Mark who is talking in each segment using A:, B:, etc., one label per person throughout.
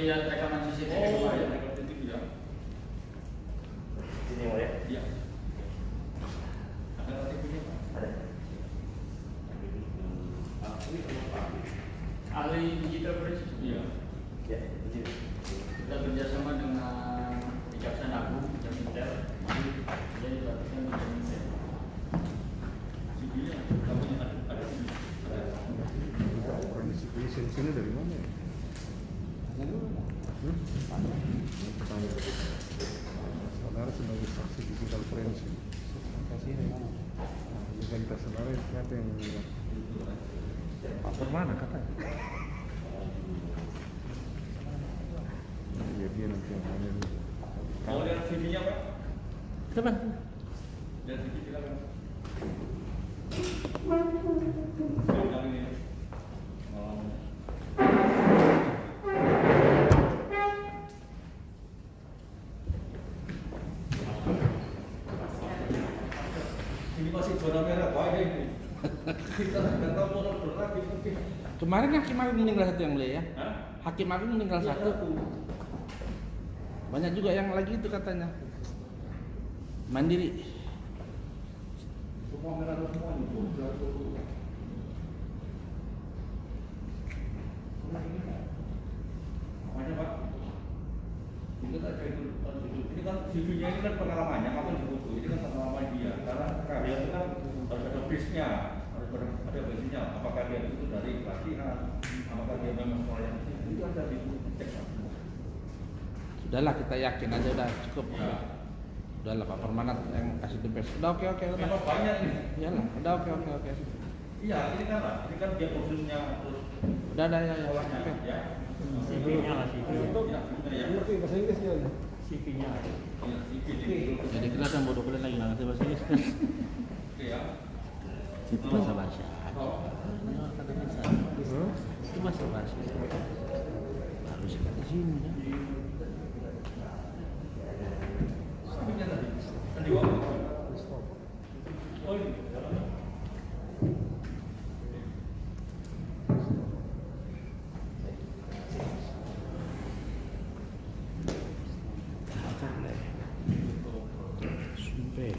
A: ngelihat rekaman CCTV kemarin. Ya.
B: Ini mau ya?
A: Iya. Ada TV-nya Pak?
B: Ada.
A: Ini Pak. Ahli digital forensik. Iya.
B: Ya, izin.
A: Kita kerjasama dengan Kejaksaan Agung, Jamintel, jadi dilakukan di Jamintel. Sibilnya, kamu ada.
C: Lisensinya dari mana ya? Saudara sebagai saksi digital forensik. Kasih dari mana? Identitas saudara siapa yang bilang? Apa mana katanya? Iya dia nanti yang mana nih?
A: Mau lihat CV-nya Pak?
D: Coba.
A: Lihat CV silakan. Ini. Ini masih zona merah Pak ini. Kita nggak tahu mau nonton lagi mungkin.
D: Kemarin Hakim Agung meninggal satu yang mulia ya.
A: Hah?
D: Hakim Agung meninggal
A: Iya,
D: satu. Banyak juga yang lagi itu katanya. Mandiri.
A: Semua merah semua ini. Makanya Pak, itu tak itu. Ini kan CV-nya ini kan pengalamannya, apa dibutuh? Ini kan pengalaman dia. Karena karya itu kan harus ada base-nya, harus ada base-nya. Apakah dia itu dari pelatihan, apakah dia memang sekolah yang itu ada dicek Pak.
D: Sudahlah kita yakin aja udah cukup.
A: Ya.
D: Udahlah Pak Permanat yang kasih the best. Udah oke udah.
A: Memang banyak ini.
D: Iyalah, udah oke.
A: Iya, ini kan lah, ini kan dia kursusnya terus
D: Udah ya.
A: sekolahnya,
D: Oke.
A: ya.
E: CV-nya lah, CV-nya.
A: Ya, benar ya.
C: Ngerti bahasa Inggrisnya?
E: CV-nya.
A: Iya, CV.
D: Jadi kelihatan bodoh kalian lagi nggak ngerti bahasa Inggris kan?
A: Oke ya.
D: Itu bahasa.
A: Oh.
D: Ini orang katanya salah. Itu bahasa. Harus di sini ya.
A: CV-nya tadi. Kan di waktu. Oh, ini.
D: Sumpah.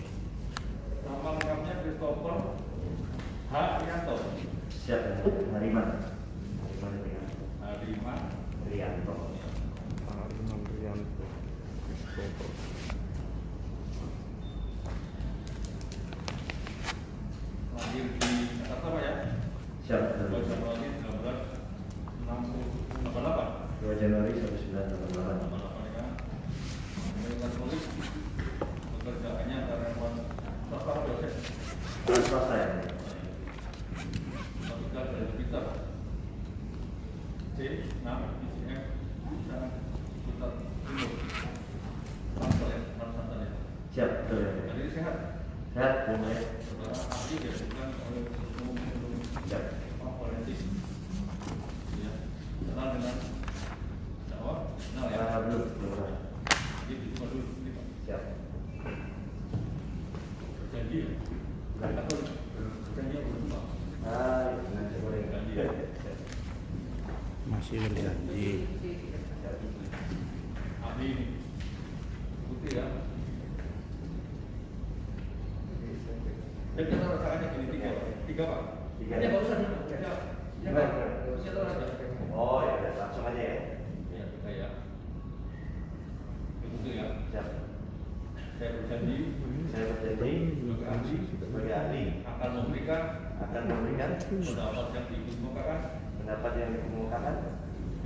A: Nama lengkapnya Christopher H. Rianto.
B: Siap ya? Hariman.
A: Hariman
B: Rianto.
C: Hariman Rianto. Christopher.
A: lahir di Jakarta Pak ya.
B: Siap.
A: 2 Januari 1988.
B: 2 Januari 1988.
A: 88 ya. American Police. Pekerjaannya karyawan swasta dosen.
B: Swasta ya?
A: Tinggal dari Twitter. C. 6 BCM. Bisa Putar Timur. Langsung ya, langsung ya.
B: Siap, betul ya?
A: Jadi sehat.
B: Sehat, belum ya?
A: Saudara ahli diajukan oleh umum
B: Siap.
A: forensik. Ya, kenal dengan Jawa, kenal ya.
B: Belum.
A: Jadi cuma dulu ini Pak.
B: Siap.
A: Janji ya. Atau janji yang belum Pak.
B: Nanti boleh.
A: Janji ya.
D: Masih berjanji.
A: Ahli ini. Putih ya. Dan kita rasakannya gini tiga Pak.
B: Tiga.
A: Ini nggak usah dulu. Ya Pak. Saya tahu aja.
B: Oh ya, langsung aja ya.
A: Ya kita ya. Itu ya.
B: Siap.
A: Saya berjanji
B: Saya berjanji
A: sebagai ahli
B: sebagai ahli
A: akan memberikan
B: akan memberikan
A: pendapat yang dikemukakan
B: pendapat yang dikemukakan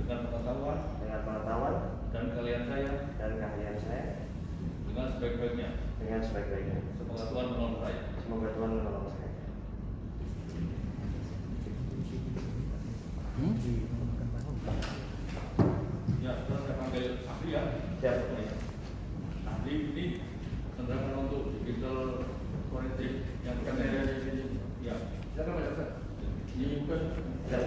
A: dengan pengetahuan
B: dengan pengetahuan
A: dan keahlian saya
B: dan keahlian saya
A: dengan sebaik-baiknya.
B: dengan sebaik-baiknya.
A: Semoga Tuhan menolong saya.
B: Semoga Tuhan menolong saya.
A: Ya, terus saya panggil ahli ya.
B: Siap.
A: Ahli ini kendaraan untuk digital forensik yang bukan ya. Silakan Pak Jaksa. Ini bukan.
B: Siap.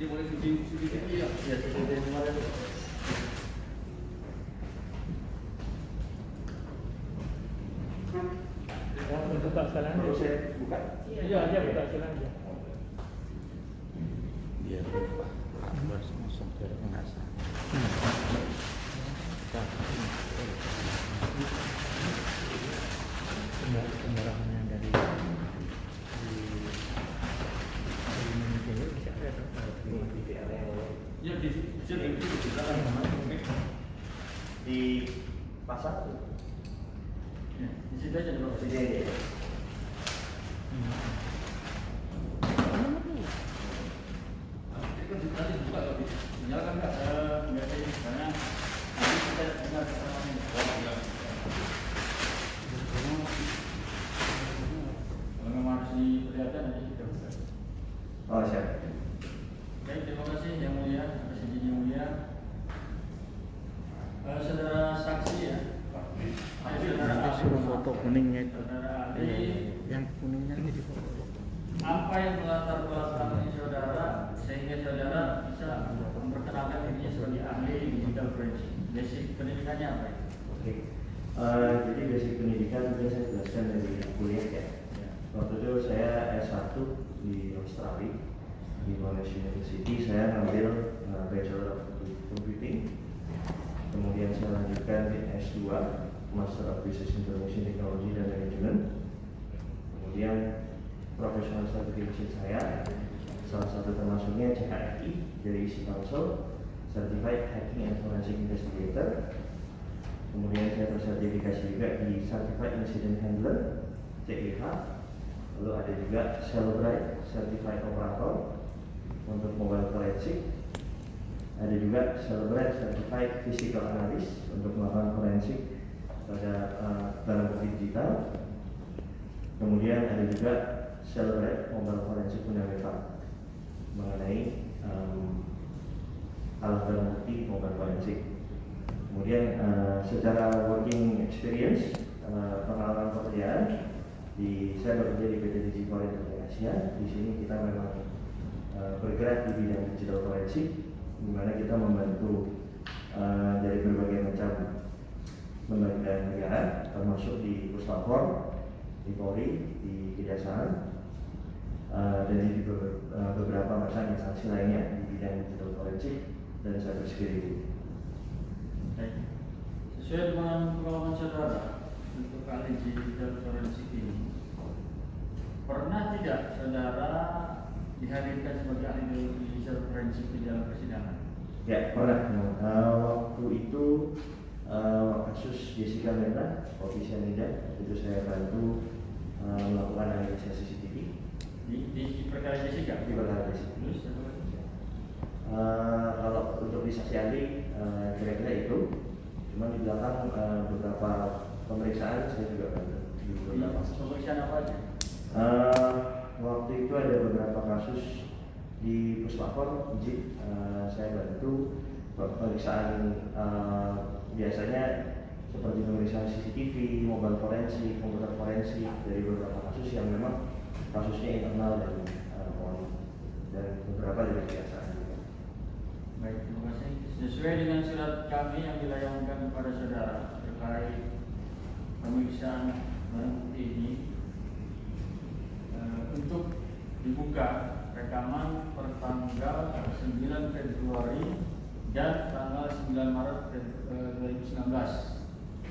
A: Ini boleh CCTV ya?
B: Ya, CCTV kemarin.
E: Ya, buka sekarang.
B: Mau saya buka?
E: Iya, dia buka sekarang aja.
D: Biar harus masuk ke pengasah.
E: Kendaraan yang dari Indonesia bisa ada tuh.
B: Ini DVR yang
A: Ya di sini di belakang.
B: di pasar.
A: Ya, di situ aja dulu.
B: Sini aja.
A: Ini kan nanti buka kalau dinyalakan nggak? Nggak ada karena nanti kita dengar keterangan ini. Oh ya. Kalau memang harus diperlihatkan nanti kita buka.
B: Oh, siap.
A: Baik, terima kasih yang mulia, atas izin yang mulia. Saudara saksi ya.
D: Nanti suruh foto kuningnya itu.
A: Saudara ahli,
D: Yang kuningnya ini di foto.
A: apa yang melatar belakangi saudara sehingga saudara bisa memperkenalkan dirinya sebagai ahli digital forensik? Basic pendidikannya apa itu?
B: Oke. Jadi basic pendidikan mungkin saya jelaskan dari kuliah ya.
A: Ya.
B: Waktu itu saya S1 di Australia di Monash University. Saya ngambil Bachelor of Computing. Kemudian saya lanjutkan di S2 Master of Business Information Technology dan Management. Kemudian professional certification saya salah satu termasuknya CHRI dari Isi Council, Certified Hacking and Forensic Investigator. Kemudian saya tersertifikasi juga di Certified Incident Handler CIH. Lalu ada juga Celebrite Certified Operator untuk mobile forensik. Ada juga Celebrite Certified Physical Analyst untuk melakukan forensik pada barang bukti digital. Kemudian ada juga Celebrite Mobile Forensik Fundamental mengenai alat barang bukti mobile forensik. Kemudian secara working experience, pengalaman pekerjaan saya bekerja di PT Digicor Indonesia. Di sini kita memang bergerak di bidang digital forensik, di mana kita membantu dari berbagai macam lembaga negara, termasuk di Puslapor, di Polri, di Kejaksaan, dan di beberapa macam instansi lainnya di bidang digital forensik dan cybersecurity.
A: Baik. Sesuai dengan pengalaman saudara untuk ahli digital forensik ini, pernah tidak saudara dihadirkan sebagai ahli digital forensik di dalam persidangan?
B: Ya, pernah. Waktu itu kasus Jessica Mena, Kopi Cyanida, itu saya bantu melakukan analisa CCTV
A: Di perkara Jessica?
B: di perkara Jessica.
A: Terus
B: Kalau untuk di saksi ahli kira-kira itu, cuma di belakang beberapa pemeriksaan saya juga bantu di beberapa kasus.
A: pemeriksaan apa aja?
B: Waktu itu ada beberapa kasus di Puslapor, saya bantu pemeriksaan biasanya seperti pemeriksaan CCTV, mobile forensik, komputer forensik dari beberapa kasus yang memang kasusnya internal dan Polri dan beberapa dari kejaksaan juga.
A: Baik, terima kasih. Sesuai dengan surat kami yang dilayangkan kepada saudara terkait pemeriksaan barang bukti ini, untuk dibuka rekaman per tanggal 9 Februari dan tanggal 9 Maret 2019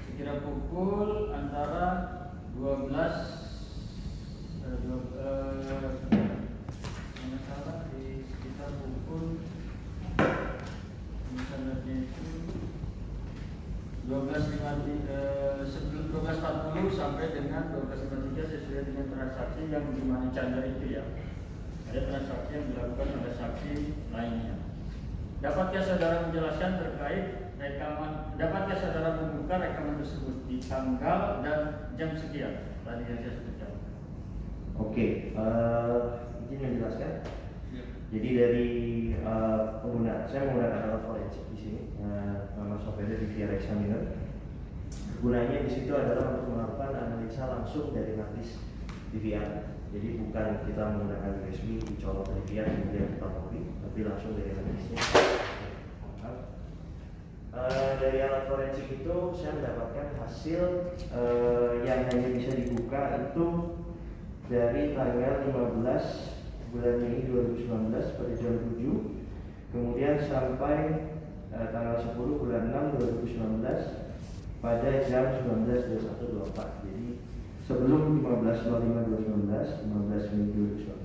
A: sekira pukul antara 12 di sekitar pukul misalnya itu 12.40 sampai dengan 12.53 sesuai dengan transaksi yang dimana Chandra itu ya. Ada transaksi yang dilakukan oleh saksi lainnya. Dapatkah saudara menjelaskan terkait rekaman? Dapatkah saudara membuka rekaman tersebut di tanggal dan jam sekian? Tadi yang saya sebutkan.
B: Oke, izin menjelaskan. Jadi dari saya menggunakan alat forensik di sini, nama software DVR Examiner. Gunanya di situ adalah untuk melakukan analisa langsung dari harddisk DVR Jadi bukan kita menggunakan USB dicolok dari via kemudian kita copy, tapi langsung dari hadisnya. Dari alat forensik itu saya mendapatkan hasil yang hanya bisa dibuka itu dari tanggal 15 bulan Mei 2019 pada jam 7, kemudian sampai tanggal 10 bulan 6 2019 pada jam 19.21.24. Jadi sebelum 15.05.2019, 15 Mei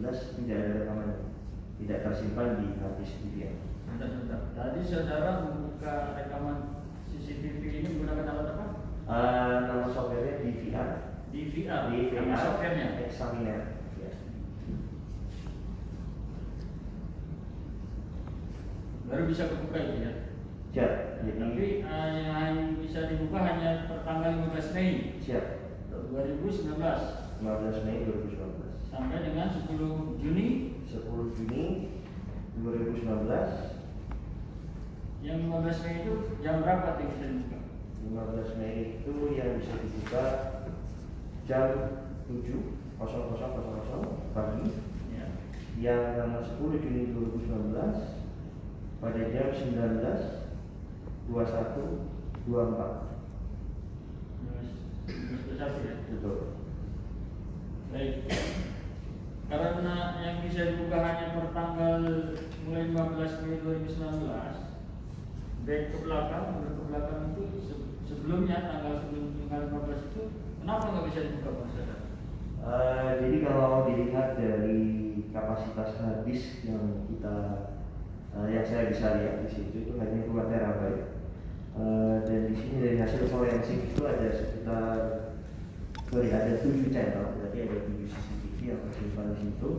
B: 2019 tidak ada rekaman, tidak tersimpan di hard disk DVR.
F: Bentar. Tadi saudara membuka rekaman CCTV ini menggunakan alat apa?
B: Nama softwarenya DVR.
F: DVR.
B: DVR.
F: Nama softwarenya.
B: Examiner. Ya.
F: Baru bisa kebuka itu ya.
B: Siap. Jadi
F: Tapi yang bisa dibuka hanya per tanggal 15 Mei
B: siap.
F: 2019
B: 15 Mei 2019
F: sampai dengan 10 Juni
B: 10 Juni 2019.
F: Yang 15 Mei itu jam berapa yang bisa dibuka?
B: 15 Mei itu yang bisa dibuka jam 7.00 pagi.
F: Ya.
B: Yang tanggal 10 Juni 2019 pada jam 19.21.24.
F: Ya.
B: Betul.
F: Baik. Karena yang bisa dibuka hanya per tanggal mulai 15 Mei 2019, back ke belakang, mundur ke belakang itu sebelumnya sebelum tanggal 15 itu kenapa nggak bisa dibuka Pak Saudara?
B: Jadi kalau dilihat dari kapasitas hard disk yang kita yang saya bisa lihat di situ itu hanya 2 terabyte. Dan di sini dari hasil forensik itu ada sekitar ada 7 channel, berarti ada 7 CCTV yang tersimpan di situ.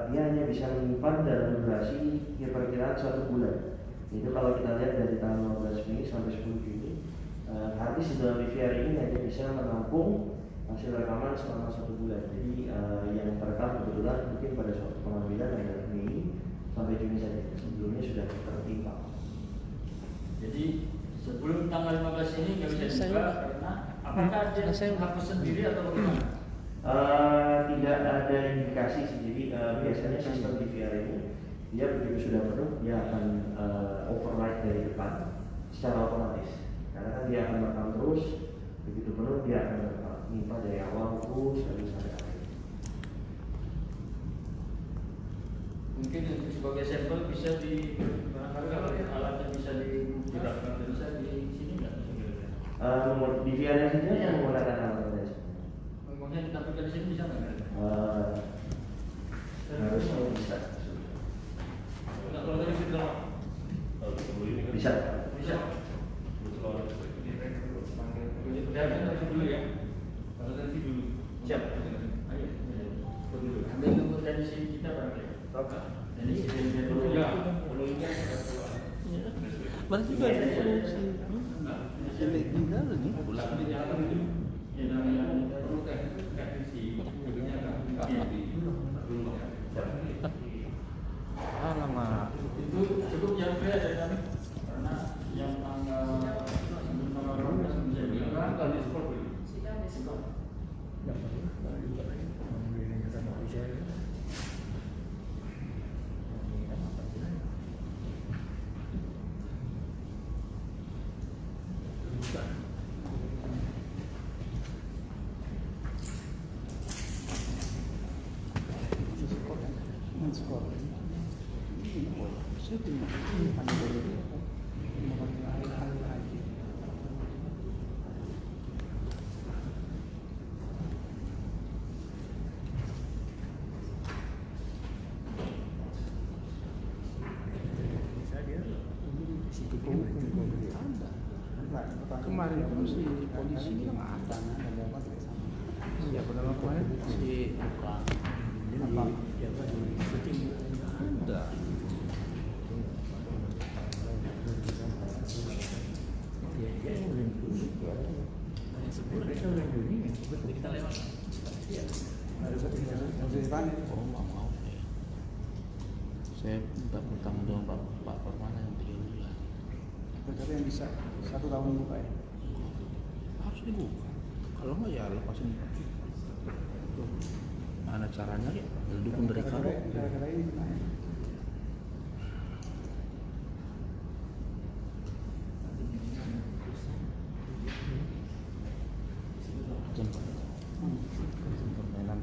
B: Dia hanya bisa menyimpan dalam durasi perkiraan 1 bulan. Itu kalau kita lihat dari tanggal 15 Mei sampai 10 Juni, hard disk di dalam DVR ini hanya bisa menampung hasil rekaman selama 1 bulan. Jadi yang terekam kebetulan mungkin pada suatu pengambilan dari Mei sampai Juni saja. Sebelumnya sudah tertimpa.
F: Jadi sebelum tanggal 15 ini nggak bisa dibuka karena apakah dia hapus sendiri atau bagaimana?
B: Tidak ada indikasi sih. Jadi biasanya sistem DVR ini dia begitu sudah penuh dia akan override dari depan secara otomatis. Karena kan dia akan merekam terus, begitu penuh dia akan menyimpan dari awal terus sampai akhir.
F: Mungkin sebagai sampel bisa di barangkali kalau alatnya bisa dibuka bisa di sini nggak?
B: DVR nya saja yang menggunakan alat forensik.
F: Ngomongnya ditampilkan di sini bisa nggak?
B: Harusnya bisa.
A: Kalau dari situ
B: Bisa.
F: Bisa. Perlihatkan dari dulu ya.
A: kalau dari situ dulu.
F: Siap. Ayo. Ambil nomor dari sini kita barangkali.
B: Oke.
F: Jadi dulu
A: Ya,
F: ya.
D: Berarti juga ada solusi. Jadi tinggal nih pulang.
F: Ya namanya
A: perlu teknisi, jadinya nggak ngerti.
D: Alamak.
F: itu cukup jam ya dari kami karena yang tanggal sebelum tanggal 12 bisa dibuka.
A: Kan di sport dulu.
D: Kemarin itu si polisi bilang ada. Ya padahal kemarin si apa? Ada.
F: Kita lewat.
D: Oh mau. Saya minta bertanggung jawab Pak Permana yang 3 bulan.
C: Tapi yang bisa 1 tahun buka ya.
D: Harus dibuka. Kalau nggak ya lepasin. Mana caranya ya? Dukung dari karo.
C: Gara-gara ini kenanya.
D: Permainan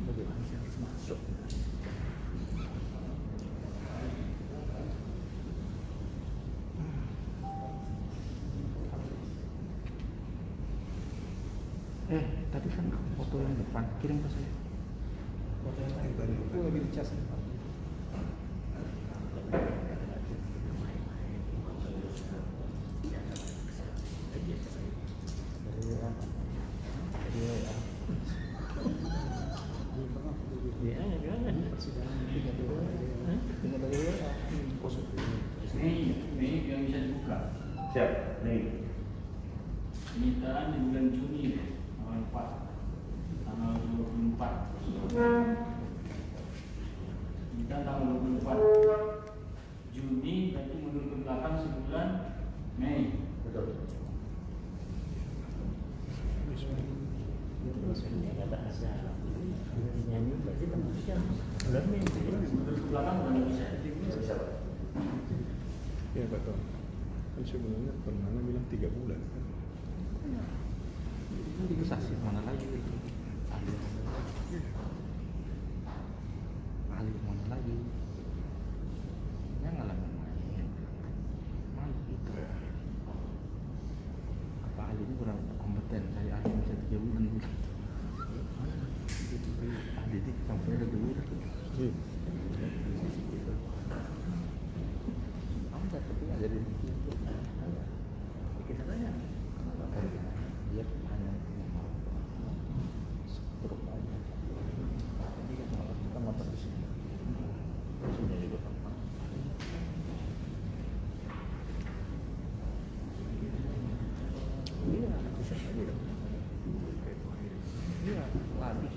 D: bagaimana sih harus masuk? Tadi kan foto yang depan kirim ke saya.
C: Foto yang lain tadi itu lagi dicas.
F: Mei yang bisa dibuka.
B: Siap, nih.
F: Penyitaan di bulan Juni tanggal 4, tanggal 24. Penyitaan tanggal 24 Juni, berarti mundur ke belakang sebulan Mei.
B: Betul.
E: Kata asa nyanyi berarti termasuknya bulan Mei.
F: Mundur ke belakang udah bisa.
B: Bisa, Pak.
C: Ya betul. Kan sebenarnya pernah bilang 3 bulan kan.
D: Ini saksi mana lagi? Ahli mana lagi? Yang ngalamin main. Mana itu? Apa ahli ini kurang kompeten? Saya ahli bisa 3 bulan. Ahli ini sampai ada 2 bulan. Kamu tak tahu ada di sini. Kita tanya. Dia hanya struk aja. Jadi kita motor di sini. Sini juga tempat. Iya, bisa aja dong. Iya, habis.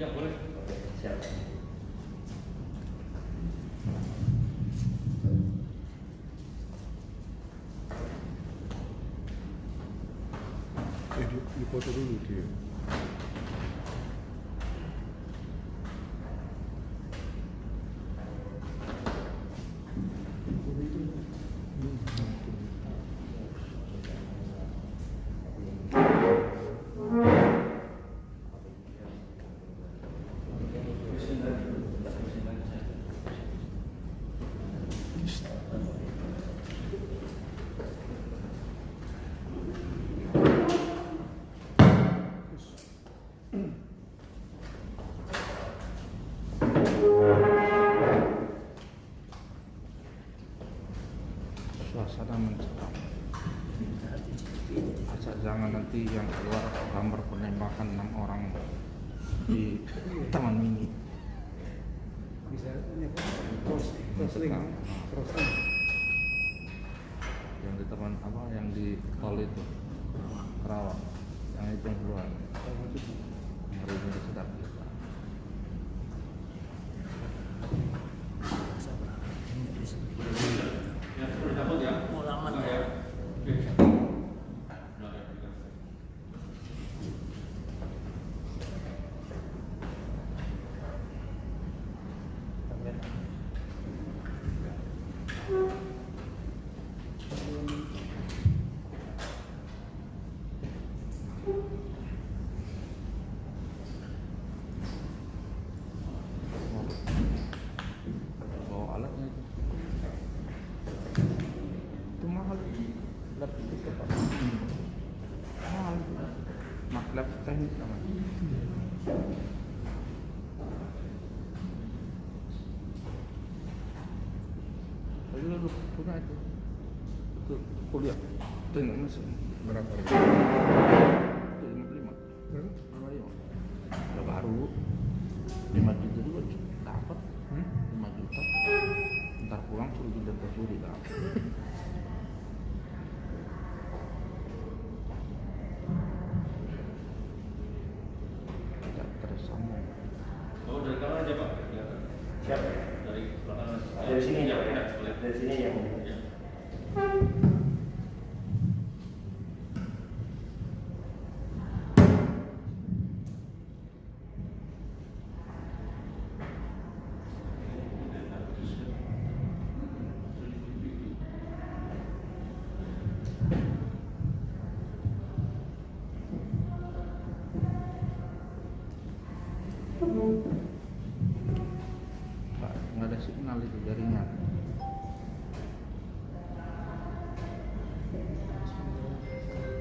A: Ya boleh.
B: Oke, siap.
C: Di foto dulu dia. Suasana mencekam. Asal jangan nanti yang keluar gambar penembakan 6 orang di Taman Mini.
D: Bisa
C: Crossing.
D: yang di teman apa yang di tol itu Kerawang yang itu yang keluar hari ini sedang kita
A: Ya, sudah dapat ya?
E: Mau lama
A: Enggak ya? Oke. Nah, ya, kita.
D: bawa alatnya itu mahal lab itu apa mahal lab teknik namanya tapi lu punya itu kuliah teknik mesin
C: Berapa harga?
D: itu 55
C: Berapa?
D: 55 udah baru 5 juta juga dapat 5 juta ntar pulang suruh kita curi dapat tidak tersambung
B: dari sini
A: Ya,
B: ya,
A: boleh.
B: dari sini yang
A: Ya.
D: Pak, nggak ada signal itu jaringan.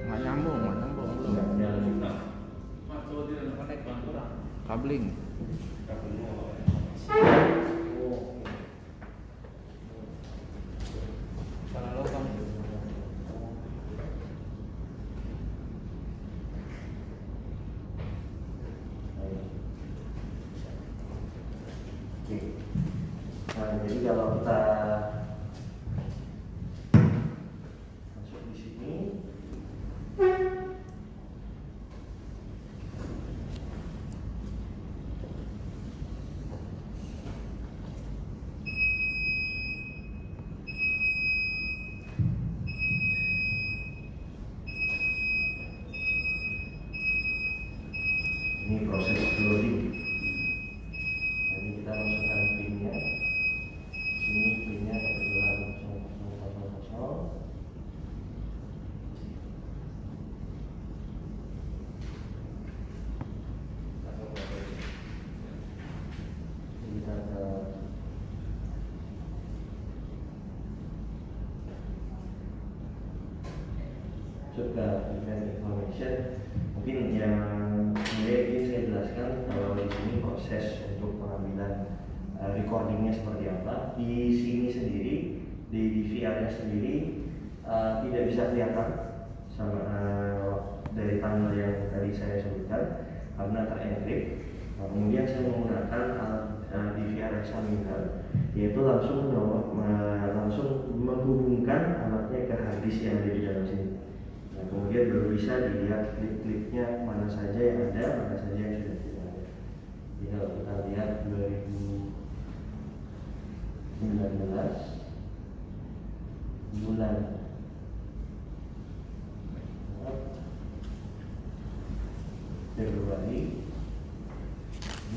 D: Nggak nyambung belum.
A: Nah, Mas, kalau tidak connect kan kurang.
D: Kabling.
E: Salah lubang.
B: Oke. Nah, jadi kalau kita masuk di sini, ini proses loading. Jadi kita masukkan pinnya. Sini pinnya kebetulan 0000. Jadi kita ke event information. Mungkin yang ingin saya jelaskan kalau di sini proses untuk pengambilan recordingnya seperti apa. Di sini sendiri, di DVR-nya sendiri tidak bisa kelihatan sama dari tanggal yang tadi saya sebutkan karena terenkrip. Kemudian saya menggunakan DVR examiner, yaitu langsung menghubungkan alatnya ke hard disk yang ada di dalam sini. Nah, kemudian baru bisa dilihat klip-klipnya mana saja yang ada, mana saja yang sudah tidak ada. Jadi kalau kita lihat 2019 bulan Februari,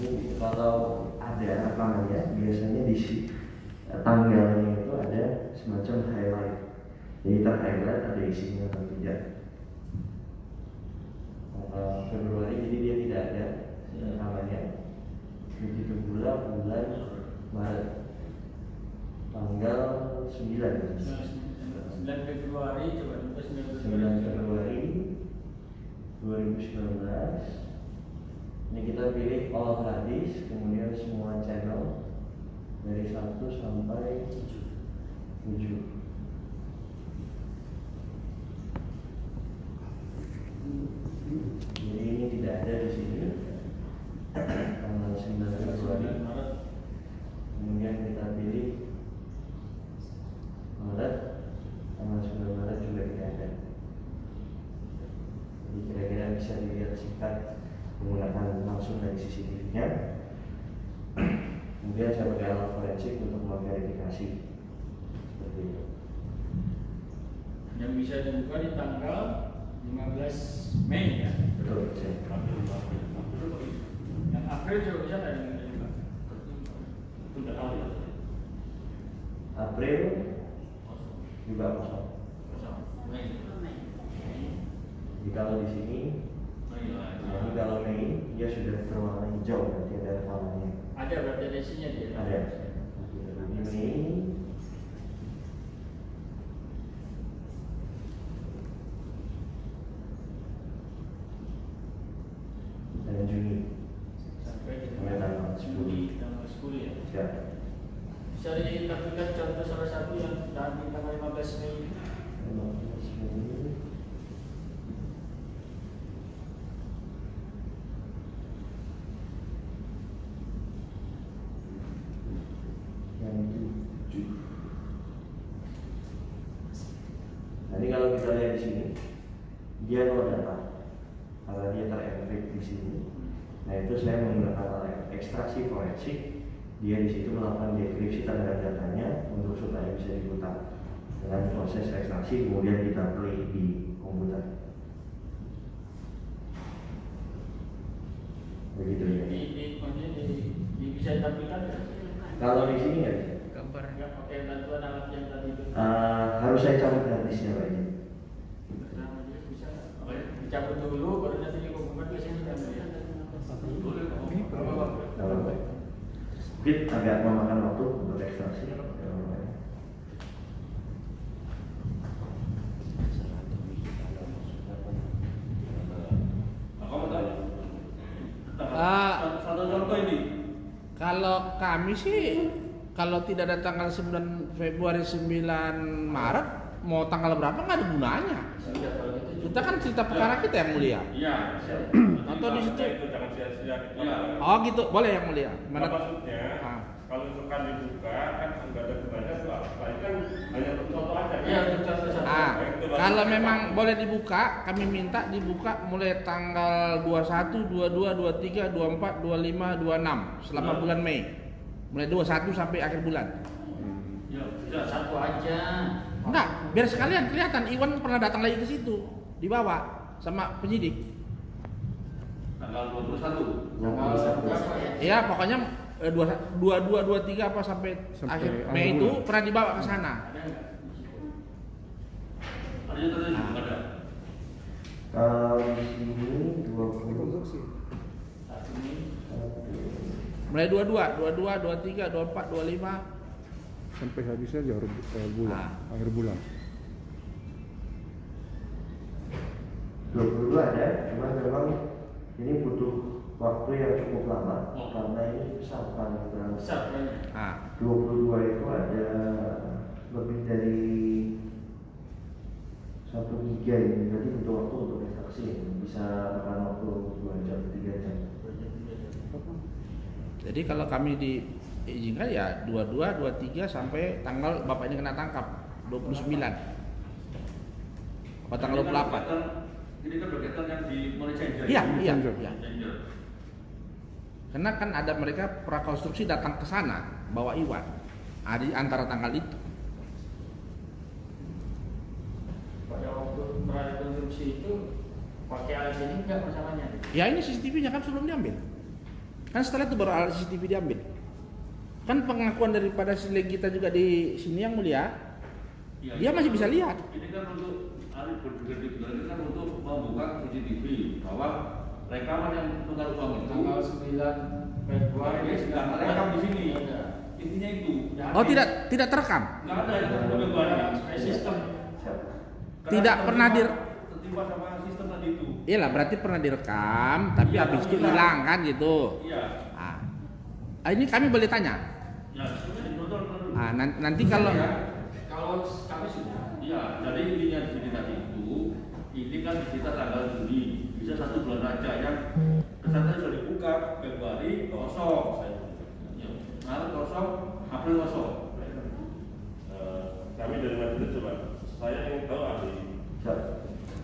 B: ini kalau ada apa namanya, biasanya di tanggalnya itu ada semacam highlight. Jadi ter-highlight ada isinya atau tidak. Februari jadi dia tidak ada namanya. Begitu pula bulan Maret, tanggal 9
F: Februari coba
B: 9 Februari 2019. Ini kita pilih all hadis, kemudian semua channel dari 1 sampai 7. Jadi ini tidak ada di sini. Tanggal 9 Februari. Kemudian kita pilih Maret, tanggal 9 Maret juga tidak ada. Jadi kira-kira bisa dilihat singkat menggunakan langsung dari CCTV-nya. Kemudian saya pakai alat forensik untuk memverifikasi seperti itu.
F: Yang bisa dibuka di tanggal 15 Mei ya.
B: Betul, saya.
F: Yang April juga bisa ada yang bisa dibuka.
A: Sudah tahu ya.
B: April juga kosong. Jadi kalau di sini, jadi kalau Mei dia sudah berwarna hijau, berarti ada rekamannya.
F: Ada berarti ada isinya dia.
B: Ada. Di Mei dan Juni
F: Sampai di
B: sampai tanggal 10.
F: tanggal 10 ya.
B: Ya.
F: Bisa ditampilkan contoh salah satu yang di tanggal 15 Mei.
B: Yang 7. Nah, ini kalau kita lihat di sini, dia no data karena dia terenkrip di sini. Nah, itu saya menggunakan alat ekstraksi forensik dia di situ melakukan dekripsi terhadap datanya untuk supaya bisa diputar dengan proses ekstraksi, kemudian kita play di komputer. Begitu ya.
F: Bisa ditampilkan ya?
B: Kalau di sini nggak bisa.
F: Gambarnya pakai bantuan alat yang tadi itu.
B: Harus saya cabut harddisknya Pak Izin.
F: Bisa dicabut dulu, baru nanti dihubungkan ke sini kan ya.
B: Kalau bit agak memakan waktu untuk ekstraksi.
A: Kamu tahu? Satu contoh ini.
D: Kalau kami sih, kalau tidak ada tanggal 9 Februari 9 Maret, mau tanggal berapa nggak ada gunanya. Kita kan cerita perkara kita yang mulia.
A: Iya.
D: Atau di situ.
G: Itu jangan sia-sia.
A: Iya.
D: Oh gitu, boleh yang mulia.
G: Mana maksudnya?
D: Ah.
G: Kalau itu kan dibuka kan nggak ada gunanya tuh apa? Itu kan hanya untuk contoh aja.
F: Iya, untuk contoh saja.
D: Kalau memang boleh dibuka, kami minta dibuka mulai tanggal 21, 22, 23, 24, 25, 26 selama bulan Mei. Mulai 21 sampai akhir bulan.
A: Ya,
F: Tidak satu aja.
D: Enggak, biar sekalian kelihatan Iwan pernah datang lagi ke situ. Dibawa sama penyidik.
A: tanggal 21.
D: Iya, pokoknya 22, 23 apa sampai akhir Mei itu
C: bulan.
D: pernah dibawa ke sana.
A: Artinya tadi juga ada.
B: Di sini 20.
D: Mulai 22, 23, 24, 25.
C: Sampai habisnya bulan, akhir bulan.
B: 22 ada, cuma memang ini butuh waktu yang cukup lama karena ini besar kan.
F: Besar banyak.
B: 22 itu ada lebih dari 1 giga ini, jadi butuh waktu untuk ekstraksi, bisa makan waktu 2 jam, 3 jam.
D: Jadi kalau kami diizinkan ya 22, 23 sampai tanggal bapaknya kena tangkap 29. Apa tanggal 28?
A: Ini kan berkaitan yang di Money Changer.
D: Iya.
A: Changer.
D: Karena kan ada mereka prakonstruksi datang ke sana bawa Iwan. Di antara tanggal itu.
F: Pada waktu prakonstruksi itu pakai alat ini enggak masalahnya?
D: Ya ini CCTV-nya kan sebelum diambil. Kan setelah itu baru alat CCTV diambil. Kan pengakuan daripada si kita juga di sini yang mulia,
A: Ya,
D: dia masih bisa lihat.
A: Ini kan untuk Arif berpikir ini kan untuk membuka CCTV bahwa rekaman yang tukar uang itu
F: Tanggal 9 Februari
A: ini sedang rekam di sini.
F: Ada.
A: Intinya itu.
D: Oh tidak terekam.
A: Nggak ada yang Februari.
F: Sistem.
D: Tidak pernah
A: tertimpa sama sistem tadi itu.
D: Iyalah berarti pernah direkam, tapi
A: Iya,
D: habis itu
A: hilang.
D: hilang kan gitu.
A: Iya.
D: Ini kami boleh tanya.
A: Ya, ini betul.
D: Nanti kalau
F: Kalau kami sudah.
A: Iya, jadi intinya di sini tadi itu, ini kan kita tanggal Juni, bisa 1 bulan aja yang ternyata sudah dibuka Februari kosong, Maret kosong, April kosong.
G: Kami dari majelis coba. Saya ingin tahu ahli.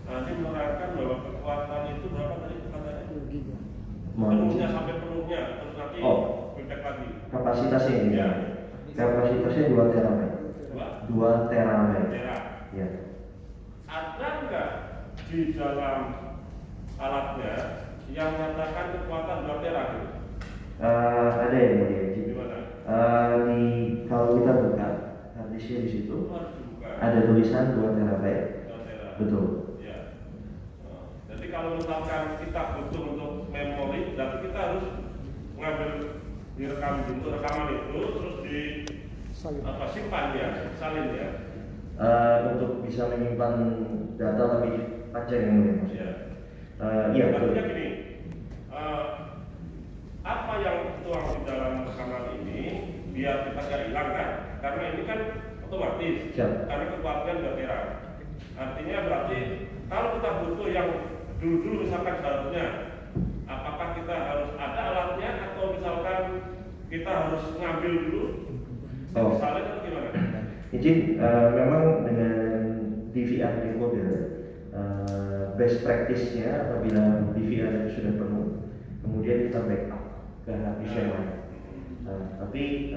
G: Nanti menerangkan bahwa kekuatan itu berapa tadi katanya? Penuhnya sampai penuhnya, terus nanti feedback lagi.
B: Kapasitasnya ini.
G: Ya.
B: Kapasitasnya 2 terabyte. 2 terabyte. Ya.
G: Ada nggak di dalam alatnya yang mengatakan kekuatan 2 tera?
B: Ada yang mulia.
G: Di mana?
B: Kalau kita buka harddisknya di situ,
G: Harus dibuka.
B: ada tulisan 2 terabyte.
G: 2 tera.
B: Betul.
G: Ya. Jadi kalau misalkan kita butuh untuk memori, berarti kita harus mengambil direkam dulu rekaman itu, terus di simpan ya, salin ya.
B: Untuk bisa menyimpan data lebih panjang yang mulia maksudnya. Iya betul.
G: Artinya gini, apa yang tertuang di dalam rekaman ini biar kita nggak hilang kan? Karena ini kan otomatis,
B: Siap.
G: karena kekuatan 2 tera. Artinya berarti kalau kita butuh yang dulu misalkan seharusnya, apakah kita harus ada alatnya atau misalkan kita harus ngambil dulu? Salin atau gimana?
B: Izin, memang dengan DVR decoder best practice-nya apabila DVR itu sudah penuh, kemudian kita backup ke harddisk yang lain. Tapi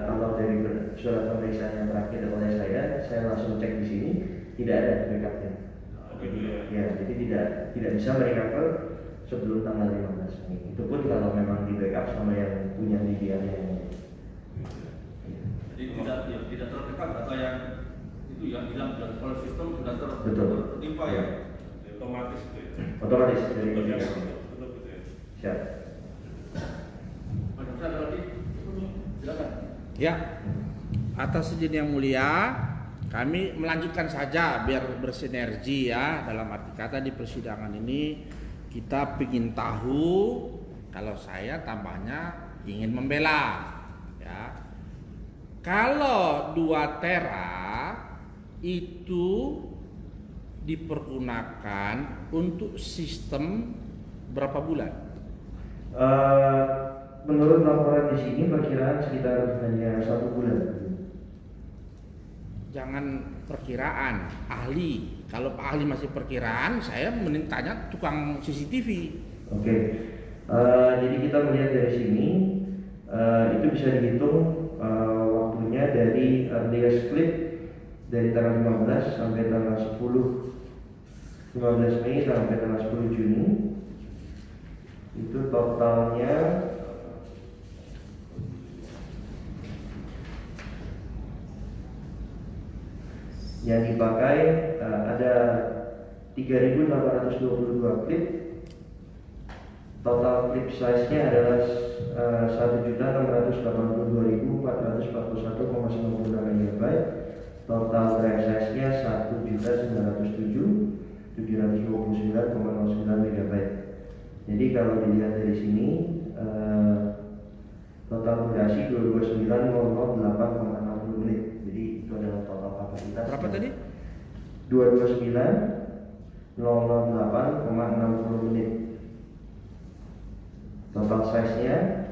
B: kalau dari surat pemeriksaan yang terakhir oleh saya langsung cek di sini tidak ada backupnya.
G: Oh, gitu ya.
B: Ya, jadi tidak bisa merecover sebelum tanggal 15 Mei. Itu pun kalau memang di backup sama yang punya DVR-nya.
A: Jadi tidak terdekat data yang itu yang hilang dan kalau sistem sudah
B: Betul.
A: tertimpa ya.
G: Otomatis itu ya.
B: Otomatis dari
G: Betul ya.
B: DVR.
G: Betul gitu ya.
B: Siap.
A: Pak Dokter ada lagi? Silakan.
D: Ya, atas izin yang mulia, kami melanjutkan saja biar bersinergi ya. Dalam arti kata di persidangan ini kita ingin tahu, kalau saya tambahnya ingin membela ya. Kalau 2 tera itu dipergunakan untuk sistem berapa bulan?
B: Menurut laporan di sini perkiraan sekitar hanya 1 bulan.
D: Jangan perkiraan, ahli. Kalau Pak ahli masih perkiraan, saya mintanya tukang CCTV.
B: Oke. Jadi kita melihat dari sini itu bisa dihitung waktunya dari earliest clip dari tanggal 15 sampai tanggal 15 Mei sampai tanggal 10 Juni. Itu totalnya yang dipakai ada 3.822 klip. Total clip size-nya adalah 1.682.441,96 MB. Total drive size-nya 1.907.729,09 MB. Jadi kalau dilihat dari sini total durasi 229.008,60 menit. Jadi itu adalah total kapasitas.
D: Berapa tadi?
B: 229.008,60 menit. Total size-nya.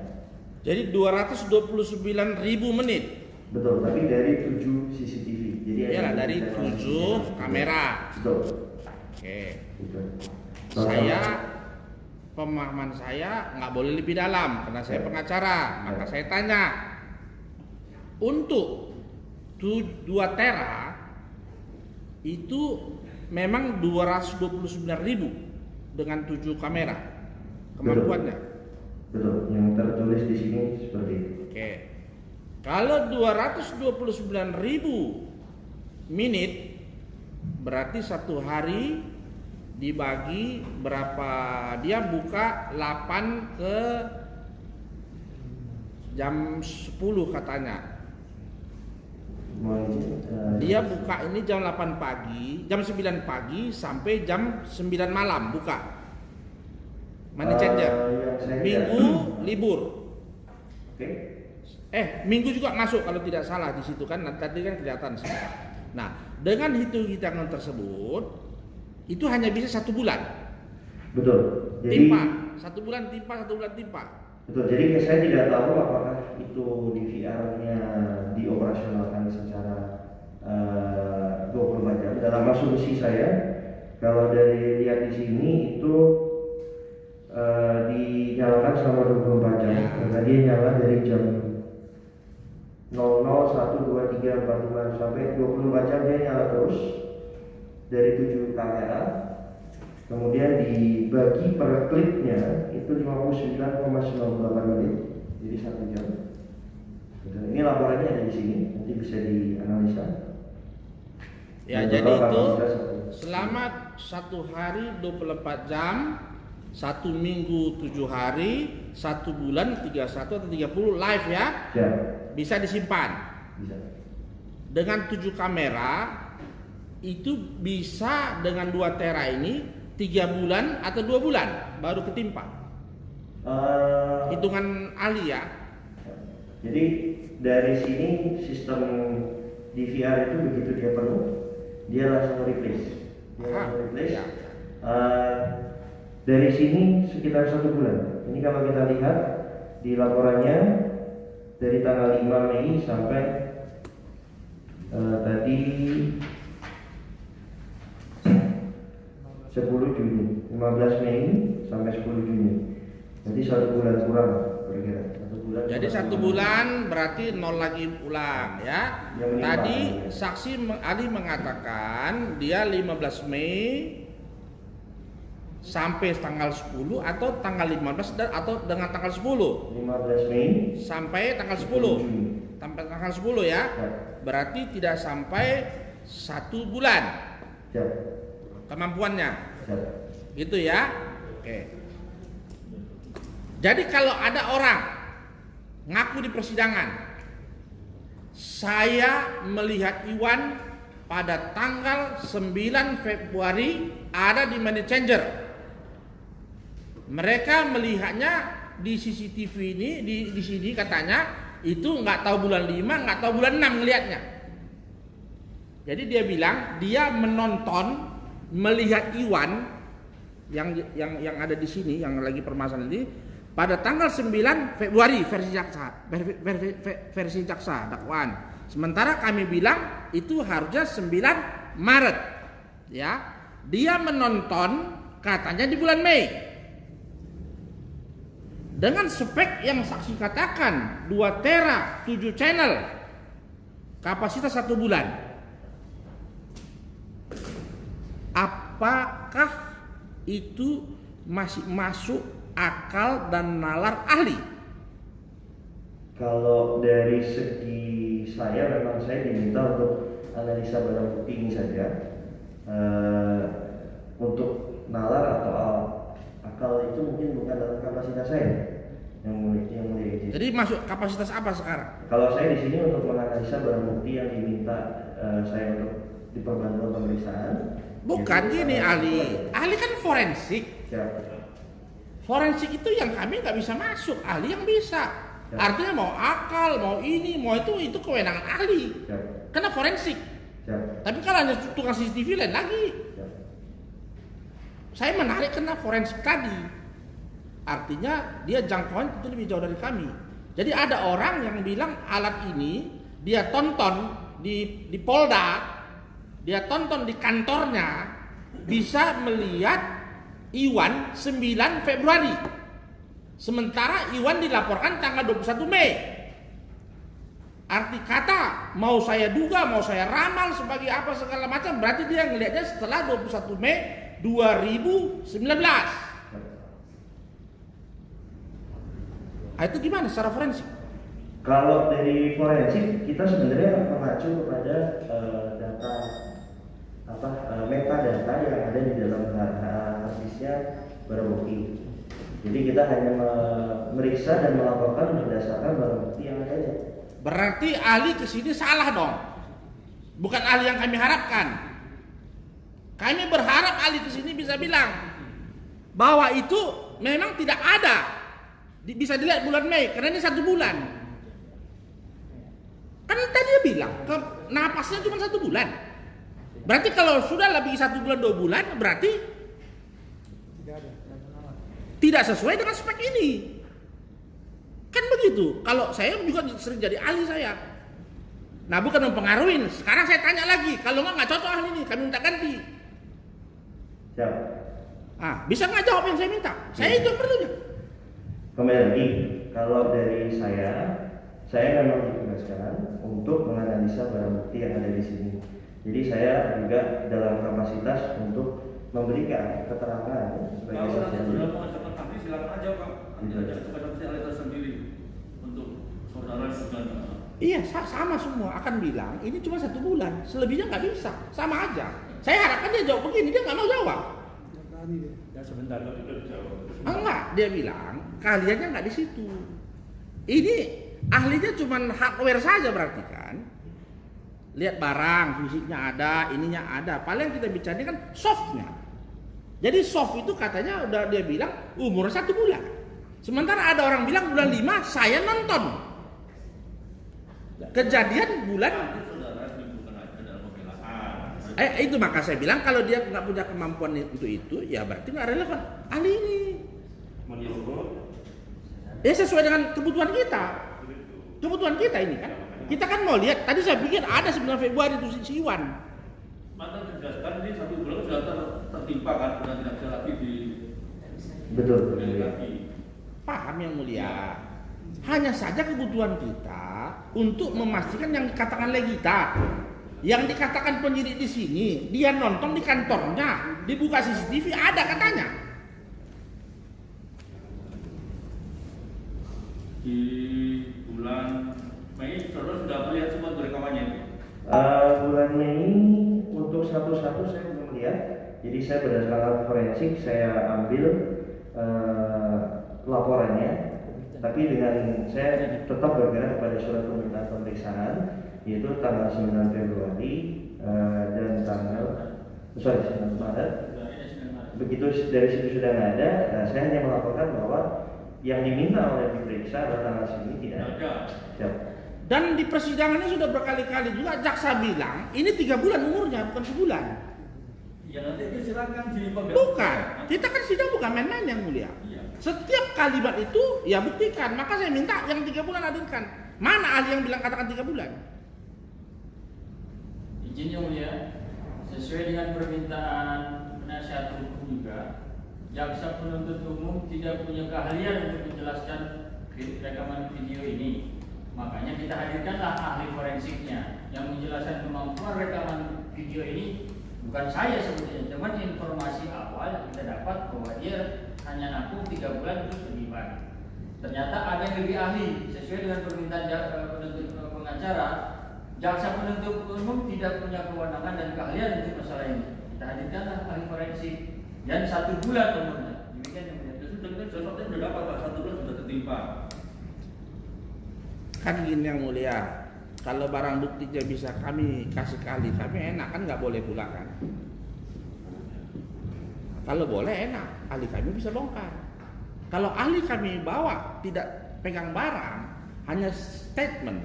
D: Jadi 229.000 menit.
B: Betul, tapi dari 7 CCTV. Jadi
D: Iyalah, dari 7 kamera.
B: Betul.
D: Oke.
B: Gitu.
D: Pemahaman saya nggak boleh lebih dalam karena saya pengacara. Maka saya tanya, untuk 2 tera itu memang 229.000 dengan 7 kamera kemampuannya.
B: Betul, yang tertulis di sini seperti itu.
D: Oke. Kalau 229.000 menit berarti 1 hari dibagi berapa? Dia buka 8 ke jam 10 katanya. Dia buka ini jam 8 pagi, jam 9 pagi sampai jam 9 malam buka. Money changer. Minggu libur.
B: Oke.
D: Minggu juga masuk kalau tidak salah di situ kan. Tadi kan kelihatan sih. Nah, dengan hitungan tersebut itu hanya bisa 1 bulan.
B: Betul. Jadi
D: Timpa, 1 bulan timpa, 1 bulan timpa.
B: betul. Jadi saya tidak tahu apakah itu DVR-nya dioperasionalkan secara 24 jam. Dalam asumsi saya, kalau dari lihat di sini itu dinyalakan selama 24 jam. Karena dia nyala dari jam 00, 1, 2, 3, 4, 5 sampai 24 jam dia nyala terus dari 7 kamera. Kemudian dibagi per klipnya itu 59,98 menit, jadi 1 jam. Ini laporannya ada di sini, nanti bisa dianalisa.
D: Ya,
B: Dan
D: jadi
B: total
D: itu
B: kapasitas
D: selama 1 hari 24 jam, 1 minggu 7 hari, 1 bulan 31 atau 30 live ya.
B: Ya,
D: Bisa disimpan.
B: bisa.
D: Dengan 7 kamera itu bisa dengan 2 tera ini 3 bulan atau 2 bulan baru ketimpa. Hitungan ahli ya.
B: Jadi dari sini sistem DVR itu begitu dia penuh, dia langsung replace.
D: Ya.
B: Dari sini sekitar 1 bulan. Ini kalau kita lihat di laporannya dari tanggal 5 Mei sampai tadi 10 Juni, 15 Mei sampai 10 Juni. Jadi 1 bulan kurang, kira-kira 1 bulan.
D: Jadi 1 bulan berarti 0 lagi ulang ya.
B: Yang menimbang.
D: Tadi saksi Ali mengatakan dia 15 Mei sampai tanggal 10 atau tanggal 15 dan atau dengan tanggal 10
B: 15 Mei
D: sampai tanggal 10
B: Juni.
D: sampai tanggal 10 ya. Berarti tidak sampai 1 bulan
B: Ya.
D: kemampuannya.
B: Ya.
D: Gitu ya. Oke. Jadi kalau ada orang ngaku di persidangan, saya melihat Iwan pada tanggal 9 Februari ada di money changer. Mereka melihatnya di CCTV ini, di sini katanya itu nggak tahu bulan 5, nggak tahu bulan 6 ngelihatnya. Jadi dia bilang dia menonton, melihat Iwan yang ada di sini, yang lagi permasalahan ini pada tanggal 9 Februari versi jaksa dakwaan. Sementara kami bilang itu harusnya 9 Maret. Ya. Dia menonton katanya di bulan Mei. Dengan spek yang saksi katakan 2 tera 7 channel kapasitas 1 bulan. Apakah itu masih masuk akal dan nalar ahli?
B: Kalau dari segi saya memang saya diminta untuk analisa barang bukti ini saja. Untuk nalar atau akal itu mungkin bukan dalam kapasitas saya yang mulia izin.
D: Jadi masuk kapasitas apa sekarang?
B: Kalau saya di sini untuk menganalisa barang bukti yang diminta saya untuk diperbantukan pemeriksaan.
D: Bukan
B: Jadi,
D: gini ahli kan forensik.
B: Ya.
D: Forensik itu yang kami nggak bisa masuk, ahli yang bisa.
B: Ya.
D: Artinya mau akal, mau ini, mau itu kewenangan ahli.
B: Ya.
D: Karena forensik.
B: Ya.
D: Tapi kalau hanya tukang CCTV lain lagi.
B: Ya.
D: Saya menarik karena forensik tadi. Artinya dia jangkauan itu lebih jauh dari kami. Jadi ada orang yang bilang alat ini dia tonton di Polda, dia tonton di kantornya, bisa melihat Iwan 9 Februari. Sementara Iwan dilaporkan tanggal 21 Mei. Arti kata mau saya duga, mau saya ramal sebagai apa segala macam, berarti dia ngelihatnya setelah 21 Mei 2019. Nah, itu gimana secara forensik?
B: Kalau dari forensik kita sebenarnya mengacu kepada data metadata yang ada di dalam harddisknya barang bukti. Jadi kita hanya memeriksa dan melaporkan berdasarkan barang bukti yang ada.
D: Berarti ahli kesini salah dong. Bukan ahli yang kami harapkan. Kami berharap ahli kesini bisa bilang bahwa itu memang tidak ada. Bisa dilihat bulan Mei karena ini 1 bulan. Kan tadi dia bilang napasnya cuma 1 bulan. Berarti kalau sudah lebih 1 bulan 2 bulan berarti tidak sesuai dengan spek ini. Kan begitu. Kalau saya juga sering jadi ahli saya. Nah bukan mempengaruhi. Sekarang saya tanya lagi. Kalau nggak cocok ahli ini, kami minta ganti.
B: Siap.
D: Bisa nggak jawab yang saya minta? Saya itu perlunya.
B: Kembali lagi, kalau dari saya memang ditugaskan untuk menganalisa barang bukti yang ada di sini. Jadi saya juga dalam kapasitas untuk memberikan keterangan sebagai
A: Kalau
B: saksi
A: nanti
B: ahli.
A: sudah mengajukan ahli silakan aja Pak. Jangan sebagai ahli tersendiri untuk saudara juga.
D: Iya sama semua akan bilang ini cuma 1 bulan, selebihnya nggak bisa, sama aja. Saya harapkan dia jawab begini, dia nggak mau jawab.
F: Ya sebentar lagi udah dijawab.
D: Enggak, dia bilang kaliannya nggak di situ. Ini ahlinya cuma hardware saja berarti kan. Lihat barang, fisiknya ada, ininya ada. Paling kita bicara kan softnya. Jadi soft itu katanya udah dia bilang umurnya 1 bulan. Sementara ada orang bilang bulan 5 saya nonton. Kejadian bulan itu maka saya bilang kalau dia nggak punya kemampuan untuk itu ya berarti nggak relevan ahli ini.
G: Menurut
D: Sesuai dengan kebutuhan kita. Kebutuhan kita ini kan. Kita kan mau lihat. Tadi saya pikir ada 9 Februari itu si Iwan.
A: Maka tegaskan ini 1 bulan sudah tertimpa kan, sudah tidak bisa lagi di
B: Betul.
A: lagi.
D: Paham yang mulia. Hanya saja kebutuhan kita untuk memastikan yang dikatakan Legita, yang dikatakan penyidik di sini, dia nonton di kantornya, dibuka CCTV ada katanya.
A: Di bulan Mei, saudara sudah melihat semua rekamannya itu?
B: Bulan Mei untuk satu-satu saya belum lihat. Jadi saya berdasarkan forensik saya ambil laporannya. Tapi dengan saya tetap bergerak pada surat permintaan pemeriksaan, yaitu tanggal 9 Februari dan tanggal 9 Maret. Begitu dari situ sudah nggak ada, saya hanya melaporkan bahwa yang diminta oleh diperiksa adalah tanggal segini tidak ada. Siap.
D: Dan di persidangannya sudah berkali-kali juga jaksa bilang ini 3 bulan umurnya, bukan sebulan.
A: Ya nanti silakan di pembelaan.
D: Bukan, kita kan sidang bukan main-main yang mulia.
A: Iya.
D: Setiap kalimat itu ya buktikan. Maka saya minta yang 3 bulan hadirkan. Mana ahli yang bilang katakan 3 bulan?
F: Izin yang mulia, sesuai dengan permintaan penasihat hukum juga, jaksa penuntut umum tidak punya keahlian untuk menjelaskan rekaman video ini. Makanya kita hadirkanlah ahli forensiknya yang menjelaskan kemampuan rekaman video ini. Bukan saya sebetulnya, cuman informasi awal yang kita dapat bahwa dia hanya nampung 3 bulan terus terlibat. Ternyata ada yang lebih ahli sesuai dengan permintaan penuntut pengacara. Jaksa penuntut umum tidak punya kewenangan dan keahlian untuk masalah ini. Kita hadirkanlah ahli forensik dan 1 bulan umurnya. Demikian yang mulia.
A: Sudah kita sesuatu sudah dapat Pak, 1 bulan sudah tertimpa.
D: Kan gini yang mulia, kalau barang buktinya bisa kami kasih ke ahli kami enak, kan nggak boleh pula kan? Kalau boleh enak, ahli kami bisa bongkar. Kalau ahli kami bawa tidak pegang barang, hanya statement,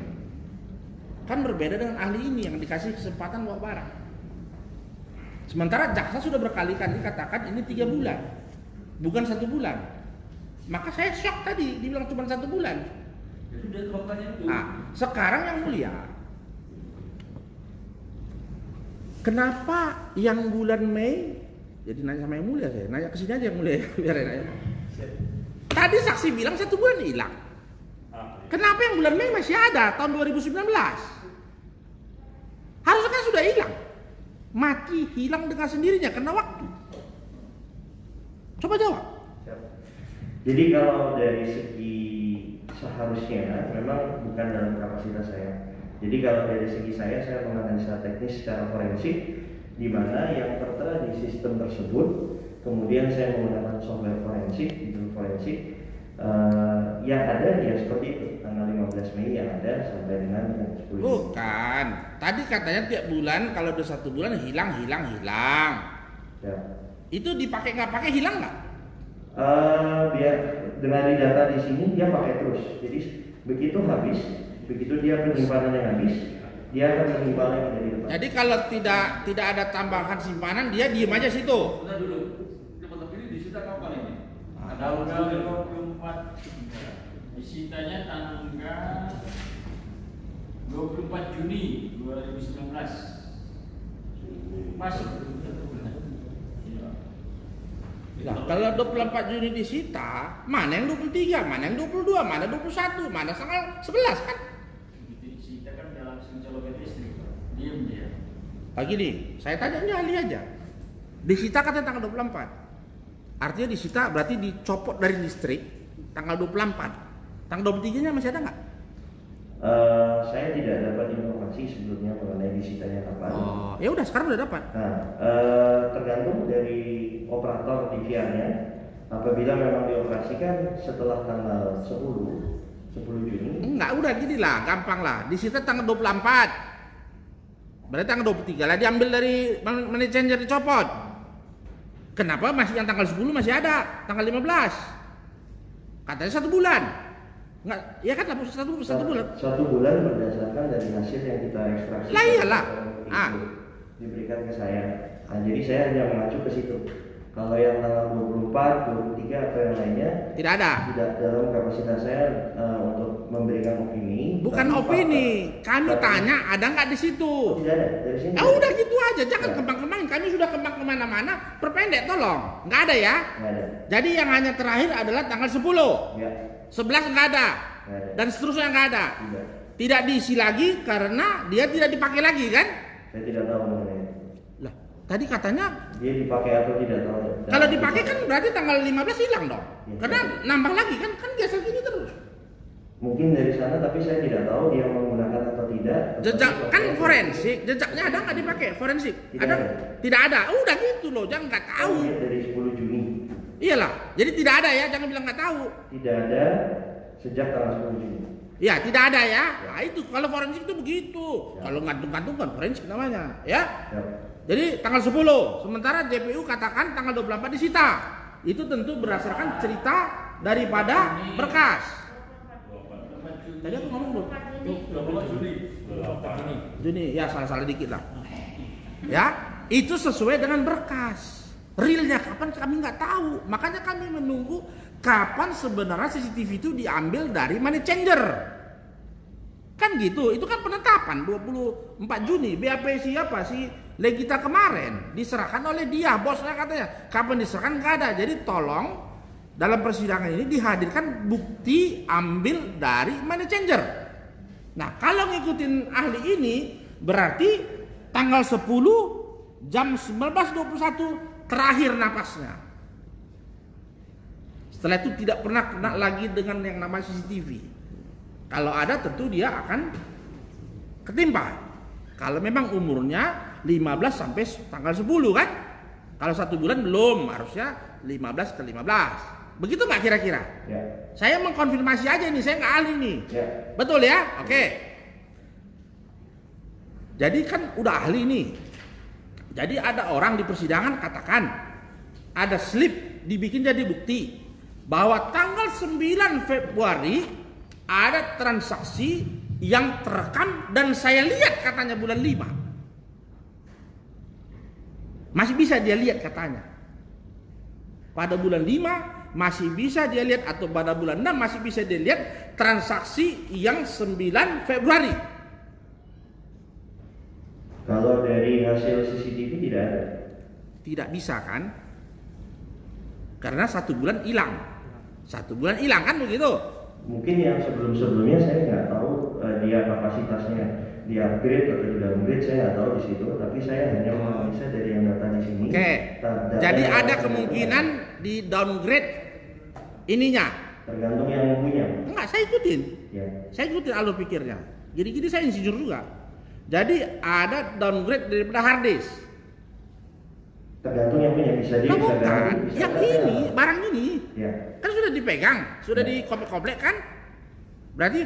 D: kan berbeda dengan ahli ini yang dikasih kesempatan bawa barang. Sementara jaksa sudah berkali-kali katakan ini 3 bulan, bukan 1 bulan. Maka saya shock tadi, dibilang cuma 1 bulan.
A: Ya sudah itu faktanya itu.
D: Nah, sekarang yang mulia, kenapa yang bulan Mei, jadi nanya sama yang mulia saya, nanya ke sini aja yang mulia, biar nanya. Tadi saksi bilang 1 bulan hilang. Kenapa yang bulan Mei masih ada tahun 2019? Harusnya kan sudah hilang. Mati hilang dengan sendirinya karena waktu. Coba jawab.
B: Jadi kalau dari segi seharusnya memang bukan dalam kapasitas saya. Jadi kalau dari segi saya menganalisa teknis secara forensik, di mana yang tertera di sistem tersebut, kemudian saya menggunakan software forensik, itu forensik, yang ada ya seperti itu, tanggal 15 Mei yang ada sampai dengan 10 Juni.
D: Bukan. Tadi katanya tiap bulan kalau udah 1 bulan hilang.
B: Ya.
D: Itu dipakai nggak pakai hilang nggak?
B: Biar dengan data di sini dia pakai terus. Jadi begitu habis, begitu dia penyimpanan yang habis, dia akan menyimpan lagi dari depan.
D: Jadi kalau tidak ada tambahan simpanan, dia diem aja situ.
A: Sebentar dulu. Ini foto ini disita kapan ini?
F: Tanggal 24 disitanya tanggal 24 Juni 2019. Masuk.
D: Nah, kalau 24 Juni disita, mana yang 23, mana yang 22, mana 21, mana tanggal 11 kan?
F: Begitu disita kan dalam senjologet listrik. Diam dia.
D: Pagi nih, saya tanya ahli aja. Disita katanya tanggal 24. Artinya disita berarti dicopot dari listrik tanggal 24. Tanggal 23-nya masih ada nggak?
B: Saya tidak dapat informasi sebelumnya mengenai disitanya kapan.
D: Oh, ya udah sekarang udah dapat.
B: Nah, tergantung dari operator TVR-nya. Apabila memang dioperasikan setelah tanggal 10 Juni.
D: Enggak, udah gini lah, gampang lah. Disita tanggal 24. Berarti tanggal 23 lah diambil dari money changer dicopot. Kenapa masih yang tanggal 10 masih ada, tanggal 15? Katanya 1 bulan. Enggak, ya kan lah satu bulan.
B: 1 bulan berdasarkan dari hasil yang kita ekstraksi.
D: Lah iyalah.
B: Diberikan ke saya. Nah, jadi saya hanya mengacu ke situ. Kalau yang tanggal 24, 23 atau yang lainnya
D: Tidak ada.
B: tidak dalam kapasitas saya untuk memberikan opini.
D: Bukan
B: Tapi
D: opini,
B: fakta.
D: kami
B: Tapi-
D: tanya ada nggak di situ?
B: Tidak ada dari sini.
D: Ah udah gitu aja, jangan
B: Ya.
D: kembang-kembangin. Kami sudah kembang kemana-mana, perpendek tolong. Nggak ada ya.
B: Nggak ada.
D: Jadi yang hanya terakhir adalah tanggal 10.
B: Ya.
D: 11 nggak ada.
B: Nggak ada.
D: Dan seterusnya nggak ada.
B: Tidak.
D: Tidak diisi lagi karena dia tidak dipakai lagi kan?
B: Saya tidak tahu mengenai itu.
D: Lah, tadi katanya
B: Dia dipakai atau tidak tahu.
D: kalau dipakai kan berarti tanggal 15 hilang dong.
B: Ya.
D: Karena nambah lagi kan biasa gini terus.
B: Mungkin dari sana, tapi saya tidak tahu dia menggunakan atau tidak.
D: Jejak
B: Tetapi
D: kan
B: software-
D: forensik, jejaknya ada nggak dipakai forensik?
B: Tidak
D: Ada?
B: ada.
D: Tidak ada. Udah gitu loh, jangan nggak
B: Saya
D: tahu.
B: lihat dari 10 Juni.
D: Iyalah, jadi tidak ada ya, jangan bilang nggak tahu.
B: Tidak ada sejak tanggal 10 Juni.
D: Ya, tidak ada ya. Nah, itu kalau forensik itu begitu.
B: Ya.
D: Kalau ngantung-ngantung kan forensik namanya, ya.
B: Ya.
D: Jadi tanggal 10, sementara JPU katakan tanggal 24 disita. Itu tentu berdasarkan cerita daripada berkas. Tadi aku ngomong belum?
A: 24 Juli.
D: Juni, ya salah-salah dikit lah. Ya, itu sesuai dengan berkas. Realnya kapan kami nggak tahu. Makanya kami menunggu kapan sebenarnya CCTV itu diambil dari money changer. Kan gitu, itu kan penetapan 24 Juni. BAP siapa sih? Legita kemarin diserahkan oleh dia, bosnya katanya. Kapan diserahkan nggak ada. Jadi tolong dalam persidangan ini dihadirkan bukti ambil dari money changer. Nah, kalau ngikutin ahli ini berarti tanggal 10 jam 19.21 terakhir napasnya. Setelah itu tidak pernah kena lagi dengan yang namanya CCTV. Kalau ada tentu dia akan ketimpa. Kalau memang umurnya 15 sampai tanggal 10 kan? Kalau 1 bulan belum, harusnya 15 ke 15. Begitu nggak kira-kira?
B: Ya.
D: Saya mengkonfirmasi aja nih, saya nggak ahli nih.
B: Ya.
D: Betul ya? Oke. Jadi kan udah ahli nih. Jadi ada orang di persidangan katakan ada slip dibikin jadi bukti bahwa tanggal 9 Februari ada transaksi yang terekam dan saya lihat katanya bulan 5. Masih bisa dia lihat katanya. Pada bulan 5 masih bisa dia lihat atau pada bulan 6 masih bisa dia lihat transaksi yang 9 Februari.
B: Kalau dari hasil CCTV tidak ada.
D: Tidak bisa kan? Karena 1 bulan hilang. 1 bulan hilang kan begitu?
B: Mungkin yang sebelum-sebelumnya saya nggak tahu dia kapasitasnya di upgrade atau di downgrade, saya nggak tahu di situ. Tapi saya hanya menganalisa dari yang data di sini.
D: Oke.
B: Data
D: Jadi
B: yang
D: ada
B: saya
D: kemungkinan di downgrade ininya.
B: tergantung yang punya.
D: Enggak, saya ikutin.
B: Ya.
D: Saya ikutin alur pikirnya. Jadi saya insinyur juga. Jadi ada downgrade daripada hard disk.
B: Tergantung yang punya, bisa dia
D: Nah,
B: bisa
D: bukan.
B: ganti, bisa
D: Yang
B: ganti.
D: ini, barang ini.
B: Ya.
D: Kan sudah dipegang, sudah
B: Ya.
D: dikomplek-komplek kan? Berarti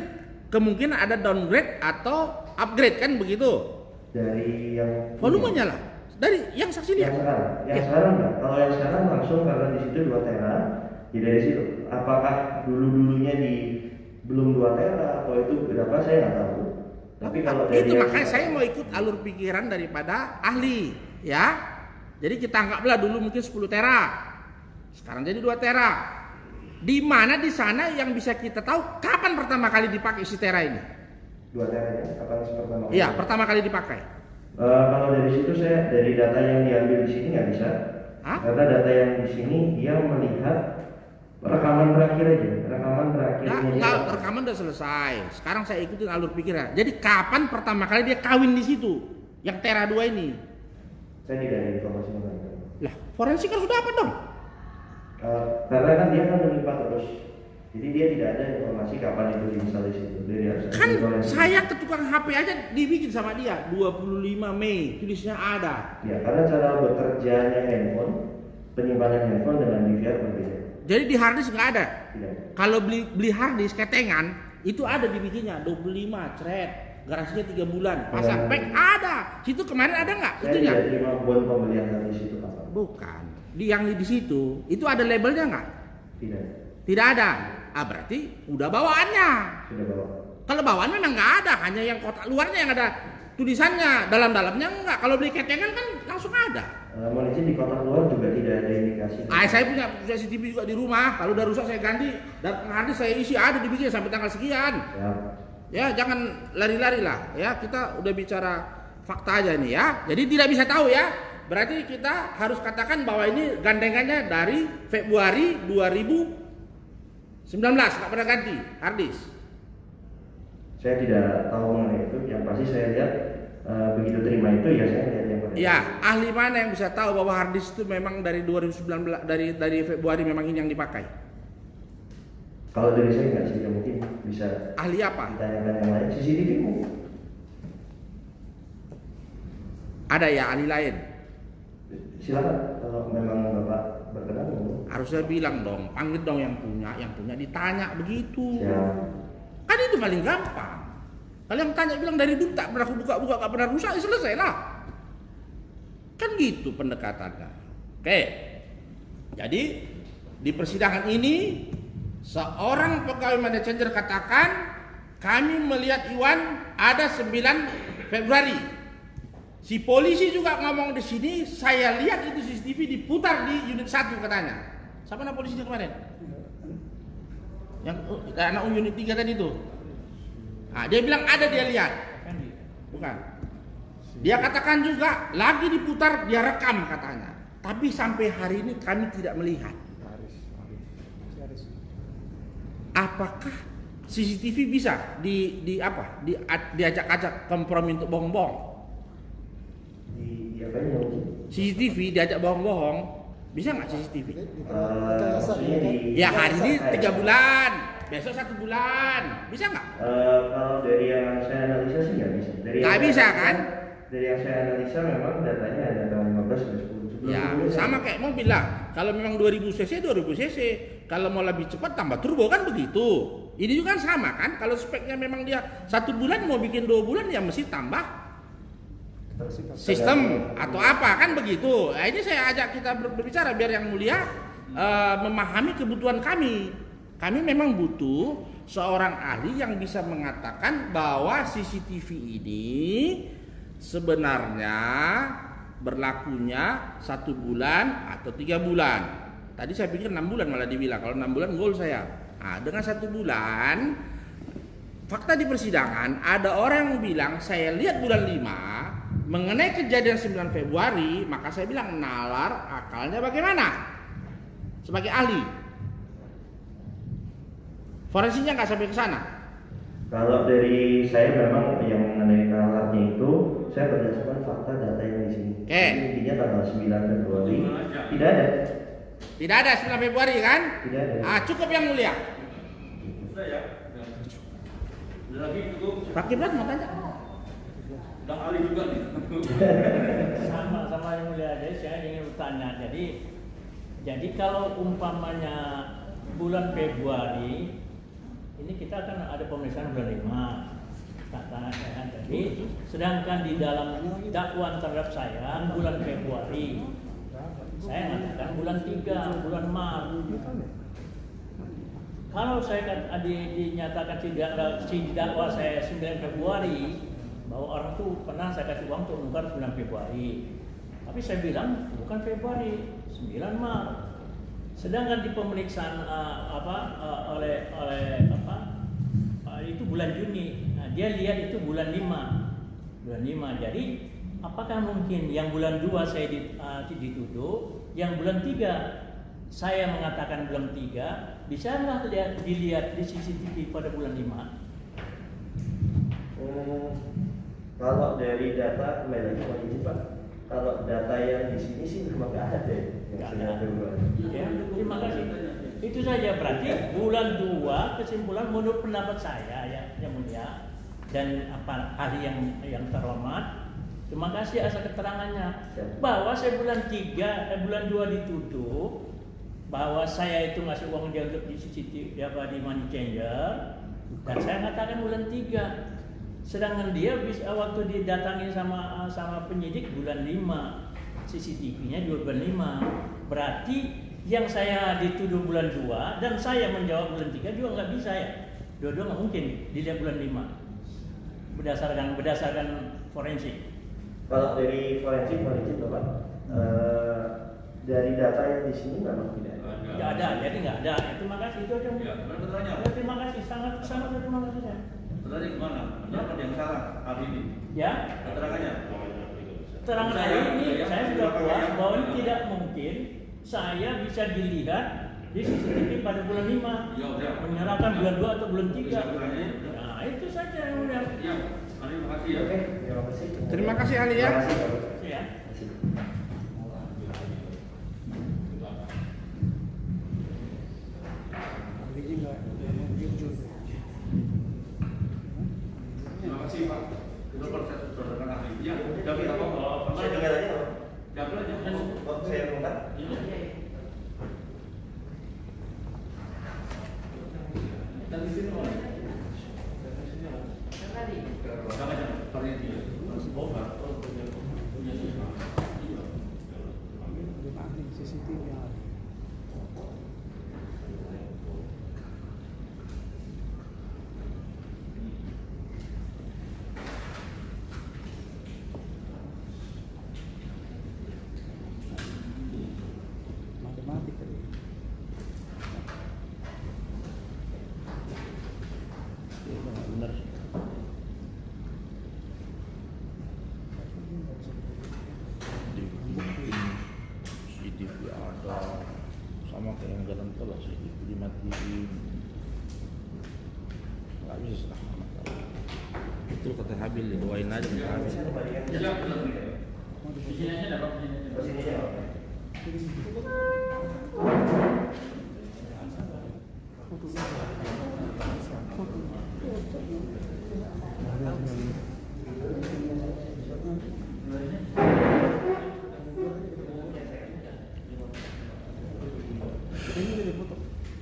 D: kemungkinan ada downgrade atau upgrade kan begitu?
B: Dari yang punya.
D: Volumenya lah. Dari yang saksi
B: Yang
D: lihat.
B: sekarang, yang
D: Ya.
B: sekarang enggak. Kalau yang sekarang langsung karena di situ 2 tera, ya dari situ. Apakah dulunya di belum 2 tera atau itu berapa saya nggak tahu. Tapi kalau dari
D: Itu
B: yang
D: makanya saya
B: sekarang-
D: mau ikut alur pikiran daripada ahli, ya. Jadi kita anggaplah dulu mungkin 10 tera. Sekarang jadi 2 tera. Di mana di sana yang bisa kita tahu kapan pertama kali dipakai si tera ini?
B: 2 tera ya, kapan pertama kali?
D: Iya, pertama kali dipakai.
B: Kalau dari situ saya dari data yang diambil di sini nggak bisa.
D: Hah?
B: Karena data yang di sini dia melihat rekaman terakhir aja, rekaman
D: Nah,
B: terakhirnya dia.
D: enggak, rekaman udah selesai. Sekarang saya ikutin alur pikiran. Jadi kapan pertama kali dia kawin di situ? Yang tera 2 ini.
B: Saya tidak ada informasi mengenai itu.
D: Lah, forensik kan sudah apa dong?
B: Karena kan dia kan melipat terus, jadi dia tidak ada informasi kapan itu diinstal di situ. Dari hasil
D: Kan
B: forensik.
D: saya ke tukang HP aja dibikin sama dia 25 Mei, tulisnya ada.
B: Ya, karena cara bekerjanya handphone, penyimpanan handphone dengan DVR berbeda.
D: Jadi di harddisk nggak ada.
B: Tidak.
D: Kalau beli harddisk ketengan itu ada dibikinnya 25 thread, garansinya 3 bulan. Pasang pack ada. Situ kemarin ada nggak?
B: Saya
D: Itunya?
B: tidak terima buat pembelian di situ kapan.
D: Bukan. Di yang di situ itu ada labelnya nggak?
B: Tidak.
D: Tidak ada. Ah berarti udah bawaannya.
B: Sudah bawa.
D: Kalau bawaan memang nggak ada, hanya yang kotak luarnya yang ada tulisannya, dalam-dalamnya nggak. Kalau beli ketengan kan langsung ada.
B: Munisi di kotak luar juga tidak ada indikasi.
D: Saya punya CCTV juga di rumah. Kalau udah rusak saya ganti. Dan harddisk saya isi ada dibikin sampai tanggal sekian.
B: Ya.
D: Ya jangan lari-lari lah. Ya kita udah bicara fakta aja nih ya. Jadi tidak bisa tahu ya. Berarti kita harus katakan bahwa ini gandengannya dari Februari 2019 nggak pernah ganti harddisk.
B: Saya tidak tahu mengenai itu. Yang pasti saya lihat begitu terima itu ya saya lihat yang pada.
D: Ya, ahli mana yang bisa tahu bahwa hard disk itu memang dari 2019 dari Februari memang ini yang dipakai?
B: Kalau dari saya nggak sih, ya mungkin bisa
D: Ahli apa?
B: ditanyakan yang lain. CCTV mungkin.
D: Ada ya ahli lain?
B: Silakan kalau memang Bapak berkenan.
D: Harusnya bilang dong, panggil dong yang punya ditanya begitu.
B: Ya.
D: Kan itu paling gampang. Kalau yang tanya bilang dari dulu tak pernah aku buka-buka, tak pernah rusak, ya selesai lah. Kan gitu pendekatannya. Oke. Jadi di persidangan ini seorang pegawai money changer katakan kami melihat Iwan ada 9 Februari. Si polisi juga ngomong di sini, saya lihat itu CCTV diputar di unit 1 katanya. Siapa nama polisinya kemarin? Yang anak unit 3 tadi itu. Nah, dia bilang ada, dia lihat. Bukan. Dia katakan juga lagi diputar, dia rekam katanya. Tapi sampai hari ini kami tidak melihat. Apakah CCTV bisa diajak-ajak kompromi untuk bohong-bohong?
B: Diapain ya mungkin?
D: CCTV diajak bohong-bohong, bisa nggak CCTV?
B: Maksudnya
D: Ya hari ini 3 bulan, besok 1 bulan, bisa nggak?
B: Kalau dari yang saya analisa sih nggak bisa.
D: Nggak bisa kan?
B: Dari yang saya analisa memang datanya ada tanggal 15 dan 10.
D: Ya sama kayak mobil lah. Kalau memang 2000 cc 2000 cc, kalau mau lebih cepat tambah turbo kan begitu. Ini juga kan sama kan? Kalau speknya memang dia 1 bulan mau bikin 2 bulan ya mesti tambah sistem atau apa kan begitu. Nah, ini saya ajak kita berbicara biar yang mulia memahami kebutuhan kami. Kami memang butuh seorang ahli yang bisa mengatakan bahwa CCTV ini sebenarnya berlakunya 1 bulan atau 3 bulan. Tadi saya pikir 6 bulan malah dibilang. Kalau 6 bulan gol saya. Nah, dengan 1 bulan, fakta di persidangan ada orang yang bilang saya lihat bulan 5 mengenai kejadian 9 Februari, maka saya bilang nalar akalnya bagaimana? Sebagai ahli. Forensiknya nggak sampai ke sana.
B: Kalau dari saya memang yang mengenai nalarnya itu saya berdasarkan fakta data yang di sini.
D: Oke.
B: Jadi intinya tanggal 9 Februari tidak ada.
D: Tidak ada 9 Februari kan?
B: Tidak ada.
D: Ah, cukup yang mulia.
A: Sudah ya. Udah lagi cukup.
D: Pak Kiblat mau tanya?
A: Udah ahli juga nih.
E: Sama yang mulia aja saya ingin bertanya. Jadi kalau umpamanya bulan Februari ini kita akan ada pemeriksaan bulan 5 katakan tadi, sedangkan di dalam dakwaan terhadap saya bulan Februari saya mengatakan bulan 3 bulan Maret. Kalau saya dinyatakan si dakwa saya 9 Februari bahwa orang tuh pernah saya kasih uang untuk menukar bulan Februari, tapi saya bilang bukan Februari, 9 Maret. Sedangkan di pemeriksaan itu bulan Juni, nah, dia lihat itu bulan 5. Jadi apakah mungkin yang bulan 2 saya dituduh, yang bulan 3 saya mengatakan bulan 3, bisa nggak dilihat di CCTV pada bulan 5?
B: Kalau dari data kembali lagi Pak izin Pak. Kalau data yang di sini sih memang nggak ada yang
E: Nggak
B: 9
E: ada.
B: Februari.
E: Ya, terima kasih. Itu saja berarti bulan 2 kesimpulan menurut pendapat saya ya yang mulia dan ahli yang terhormat. Terima kasih atas keterangannya bahwa saya bulan 2 dituduh bahwa saya itu ngasih uang dia untuk di CCTV di money changer dan saya mengatakan bulan 3. Sedangkan dia bisa waktu didatangi sama penyidik bulan 5, CCTV-nya juga bulan 5. Berarti yang saya dituduh bulan 2 dan saya menjawab bulan 3 juga nggak bisa ya. Dua-dua nggak mungkin dilihat bulan 5. Berdasarkan forensik.
B: Kalau dari forensik Bapak, dari data yang di sini memang tidak ada.
E: Nggak ada, jadi nggak ada. Terima kasih itu aja.
A: Ya, benar bertanya.
E: Ya, terima kasih, sangat terima kasih ya.
A: Bertanya kemana? Kenapa ada yang salah hari ini?
E: Ya,
A: Keterangannya.
E: keterangan hari ini saya sudah puas bahwa ini tidak mungkin saya bisa dilihat di CCTV pada bulan 5
A: Ya udah.
E: menyerahkan bulan 2 atau bulan 3.
A: Bisa bertanya.
E: Nah itu saja yang mulia.
A: Ya, terima kasih ya.
B: Oke, terima kasih.
D: Terima kasih ahli ya.
B: Terima kasih, Pak.
E: Ya.
B: Terima kasih.
A: Terima kasih Pak. Itu proses saudara ahli. Ya, jawab apa?
B: Saya dengar aja, Pak.
A: Jawab aja.
B: Oh, saya minta.
A: Dari sini Pak. Sama aja, Pak dia. Oh, Pak.
C: CCTV yang ada. Matematik tadi.
D: Benar. CCTV ada, sama kayak yang jalan tol lah, CCTV dimatiin. Nggak bisa. Itu kata Habil, didoain aja kata Habil.
A: Ya, benar.
F: Di sini aja dapat di sini.
B: Terus ini ya, Pak.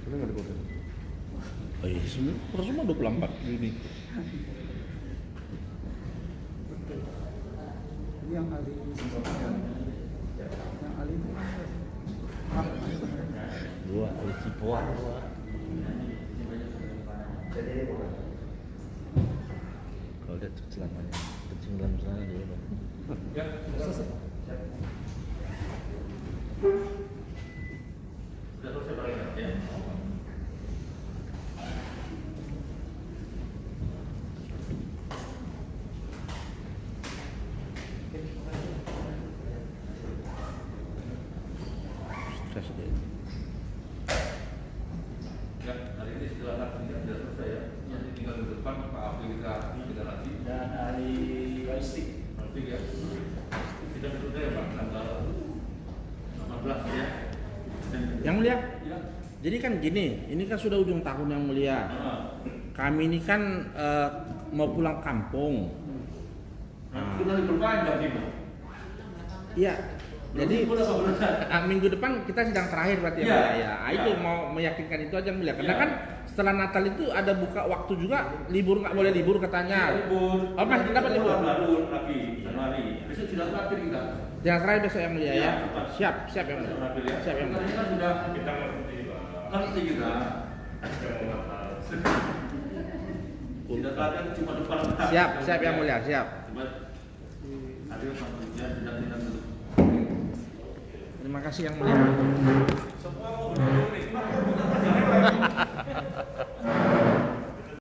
C: Boleh nggak dipoto?
D: Oh iya, semua 24 Juni.
C: Ini yang ahli yang ahli itu
D: Dua, ahli Cipuan.
B: Jadi ini bukan.
D: Kalau lihat celananya, kencing dalam celana dia.
A: Ya, sudah selesai Pak ya.
D: Stres dia.
A: Ya, hari ini setelah saksinya sudah selesai ya. Nanti tinggal di depan Pak Abdi kita lagi.
F: Dan ahli balistik.
A: Nanti ya. Kita sudah ya Pak tanggal 16 ya.
D: Yang mulia,
A: Ya.
D: jadi kan gini, ini kan sudah ujung tahun yang mulia. Kami ini kan mau pulang kampung.
A: Kita diperpanjang sih Pak.
D: Iya. Jadi
A: Belum selesai.
D: minggu depan kita sidang terakhir berarti ya.
A: Iya.
D: Mulia, ya. Itu
A: Iya.
D: mau meyakinkan itu aja yang mulia. Karena
A: Iya.
D: kan setelah Natal itu ada buka waktu juga, libur nggak boleh libur katanya.
A: Libur.
D: Oh, masih dapat libur.
A: Baru lagi Januari. Besok sudah terakhir kita.
D: Yang terakhir besok yang mulia ya.
A: Iya, tepat.
D: Siap yang mulia.
A: Terakhir ya.
D: Siap yang mulia.
A: Kita kan sudah
G: Kita ngerti Pak.
A: ngerti kita. Tidak terakhir cuma depan.
D: Siap yang mulia, siap.
A: Cuma ada Pak Dirjen tidak dulu.
D: Terima kasih yang mulia.
A: Semua mau duduk nih.